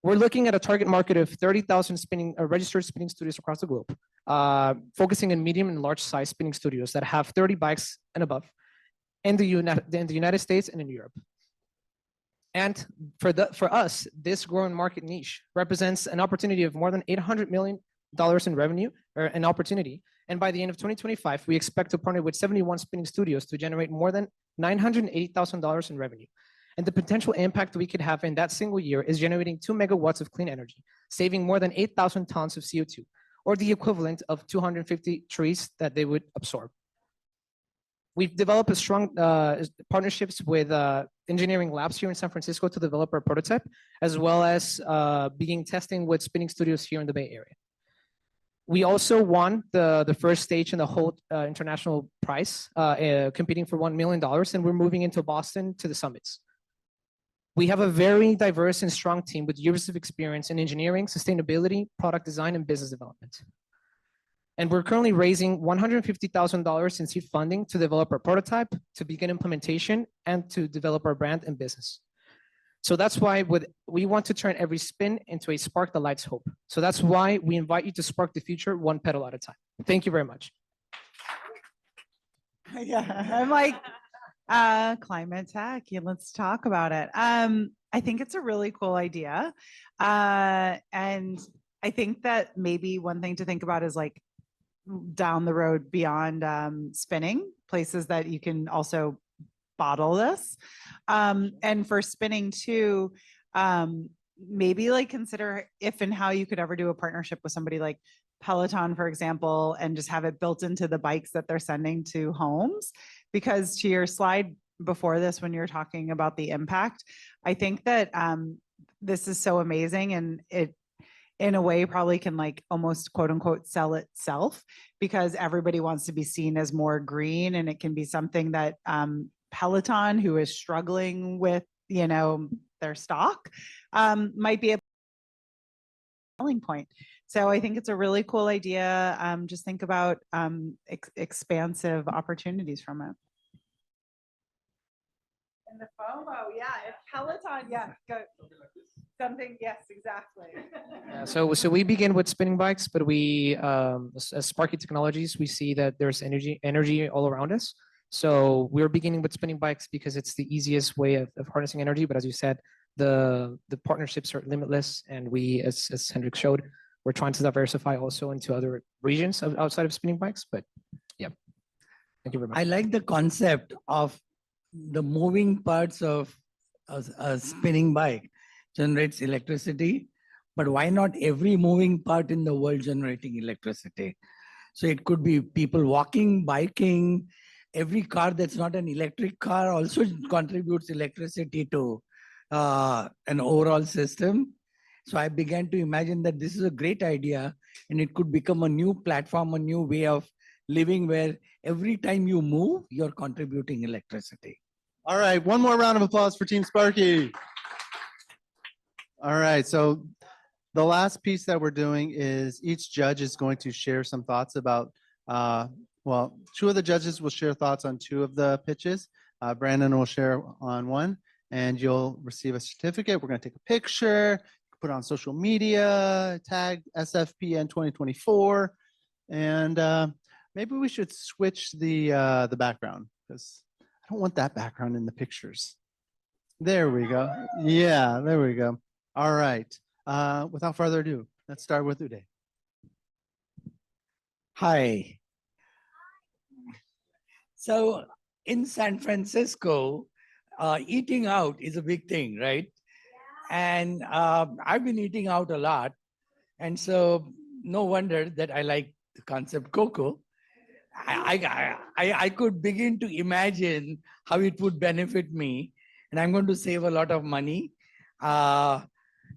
We're looking at a target market of 30,000 registered spinning studios across the globe, focusing on medium and large size spinning studios that have 30 bikes and above in the United States and in Europe. And for us, this growing market niche represents an opportunity of more than $800 million in revenue, or an opportunity. And by the end of 2025, we expect to partner with 71 spinning studios to generate more than $980,000 in revenue. And the potential impact we could have in that single year is generating 2 megawatts of clean energy, saving more than 8,000 tons of CO2, or the equivalent of 250 trees that they would absorb. We've developed a strong partnerships with engineering labs here in San Francisco to develop our prototype, as well as begin testing with spinning studios here in the Bay Area. We also won the first stage in the whole international prize, competing for $1 million, and we're moving into Boston to the summits. We have a very diverse and strong team with years of experience in engineering, sustainability, product design, and business development. And we're currently raising $150,000 in seed funding to develop our prototype, to begin implementation, and to develop our brand and business. So that's why we want to turn every spin into a spark that lights hope. So that's why we invite you to spark the future one petal at a time. Thank you very much. Yeah, I'm like, climate tech. Yeah, let's talk about it. I think it's a really cool idea. And I think that maybe one thing to think about is like down the road beyond spinning, places that you can also bottle this. And for spinning too, maybe like consider if and how you could ever do a partnership with somebody like Peloton, for example, and just have it built into the bikes that they're sending to homes. Because to your slide before this, when you're talking about the impact, I think that this is so amazing, and it in a way probably can like almost quote unquote sell itself, because everybody wants to be seen as more green, and it can be something that Peloton, who is struggling with, you know, their stock, might be a selling point. So I think it's a really cool idea. Just think about expansive opportunities from it. And the FOMO, yeah, if Peloton, yeah, go. Something, yes, exactly. So we begin with spinning bikes, but we, as Sparky Technologies, we see that there's energy all around us. So we're beginning with spinning bikes because it's the easiest way of harnessing energy. But as you said, the partnerships are limitless, and we, as Hendrik showed, we're trying to diversify also into other regions outside of spinning bikes. But yeah, thank you very much. I like the concept of the moving parts of a spinning bike generates electricity, but why not every moving part in the world generating electricity? So it could be people walking, biking, every car that's not an electric car also contributes electricity to an overall system. So I began to imagine that this is a great idea, and it could become a new platform, a new way of living, where every time you move, you're contributing electricity. All right, one more round of applause for Team Sparky. All right, so the last piece that we're doing is each judge is going to share some thoughts about, well, two of the judges will share thoughts on two of the pitches. Brandon will share on one, and you'll receive a certificate. We're going to take a picture, put it on social media, tag SFPN 2024, and maybe we should switch the background, because I don't want that background in the pictures. There we go. Yeah, there we go. All right. Without further ado, let's start with Uday. Hi. So in San Francisco, eating out is a big thing, right? And I've been eating out a lot. And so no wonder that I like the concept Coco. I could begin to imagine how it would benefit me. And I'm going to save a lot of money.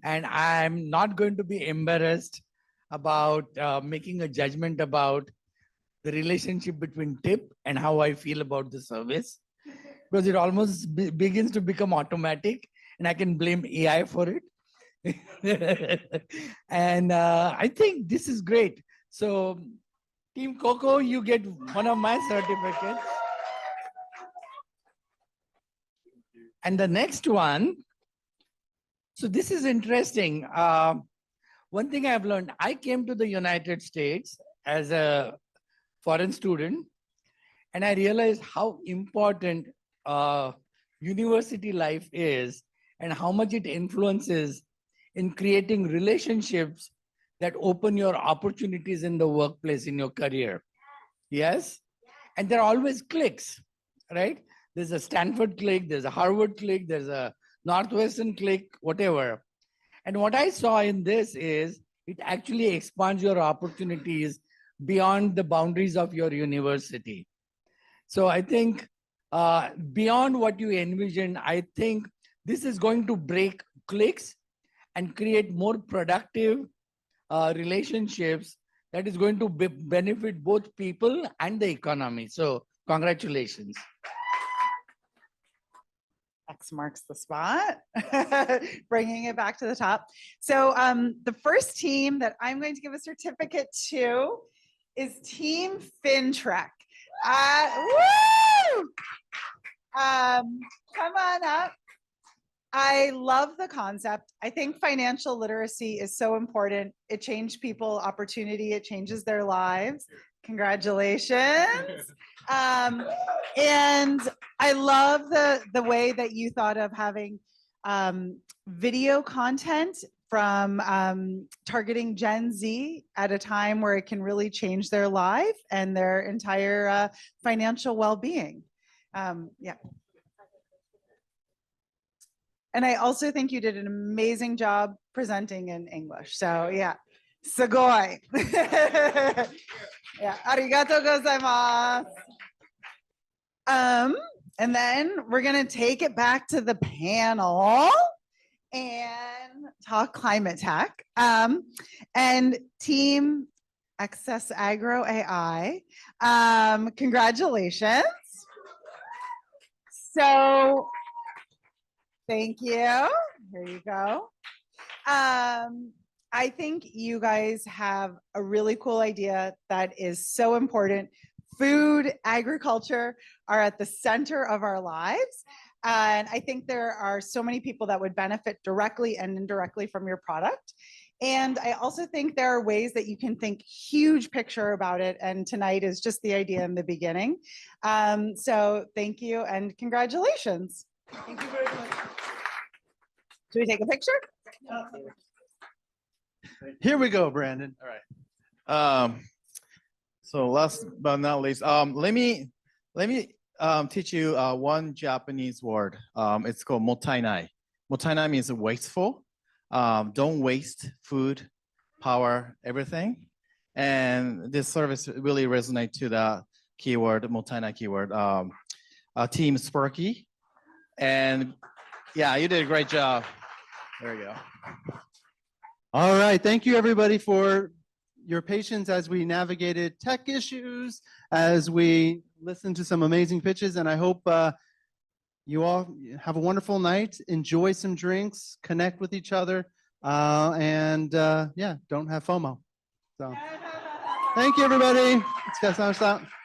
And I'm not going to be embarrassed about making a judgment about the relationship between tip and how I feel about the service, because it almost begins to become automatic, and I can blame AI for it. And I think this is great. So Team Coco, you get one of my certificates. And the next one, so this is interesting. One thing I've learned, I came to the United States as a foreign student, and I realized how important university life is and how much it influences in creating relationships that open your opportunities in the workplace, in your career. Yes? And there are always cliques, right? There's a Stanford clique, there's a Harvard clique, there's a Northwestern clique, whatever. And what I saw in this is it actually expands your opportunities beyond the boundaries of your university. So I think beyond what you envision, I think this is going to break cliques and create more productive relationships that is going to benefit both people and the economy. So congratulations. X marks the spot, bringing it back to the top. So the first team that I'm going to give a certificate to is Team FinTrack. Woo! Come on up. I love the concept. I think financial literacy is so important. It changed people opportunity. It changes their lives. Congratulations. And I love the way that you thought of having video content from targeting Gen Z at a time where it can really change their life and their entire financial well-being. Yeah. And I also think you did an amazing job presenting in English. So yeah, sugoi. Yeah, arigato gozaimasu. And then we're gonna take it back to the panel and talk climate tech. And Team Access Agro AI, congratulations. So thank you. Here you go. I think you guys have a really cool idea that is so important. Food, agriculture are at the center of our lives. And I think there are so many people that would benefit directly and indirectly from your product. And I also think there are ways that you can think huge picture about it. And tonight is just the idea in the beginning. So thank you and congratulations. Thank you very much. Should we take a picture? Here we go, Brandon. All right. So last but not least, let me teach you one Japanese word. It's called mottainai. Mottainai means wasteful. Don't waste food, power, everything. And this service really resonates to the keyword, mottainai keyword. Team Sparky. And yeah, you did a great job. There you go. All right. Thank you, everybody, for your patience as we navigated tech issues, as we listened to some amazing pitches. And I hope you all have a wonderful night. Enjoy some drinks, connect with each other, and yeah, don't have FOMO. So thank you, everybody. お疲れ様でした。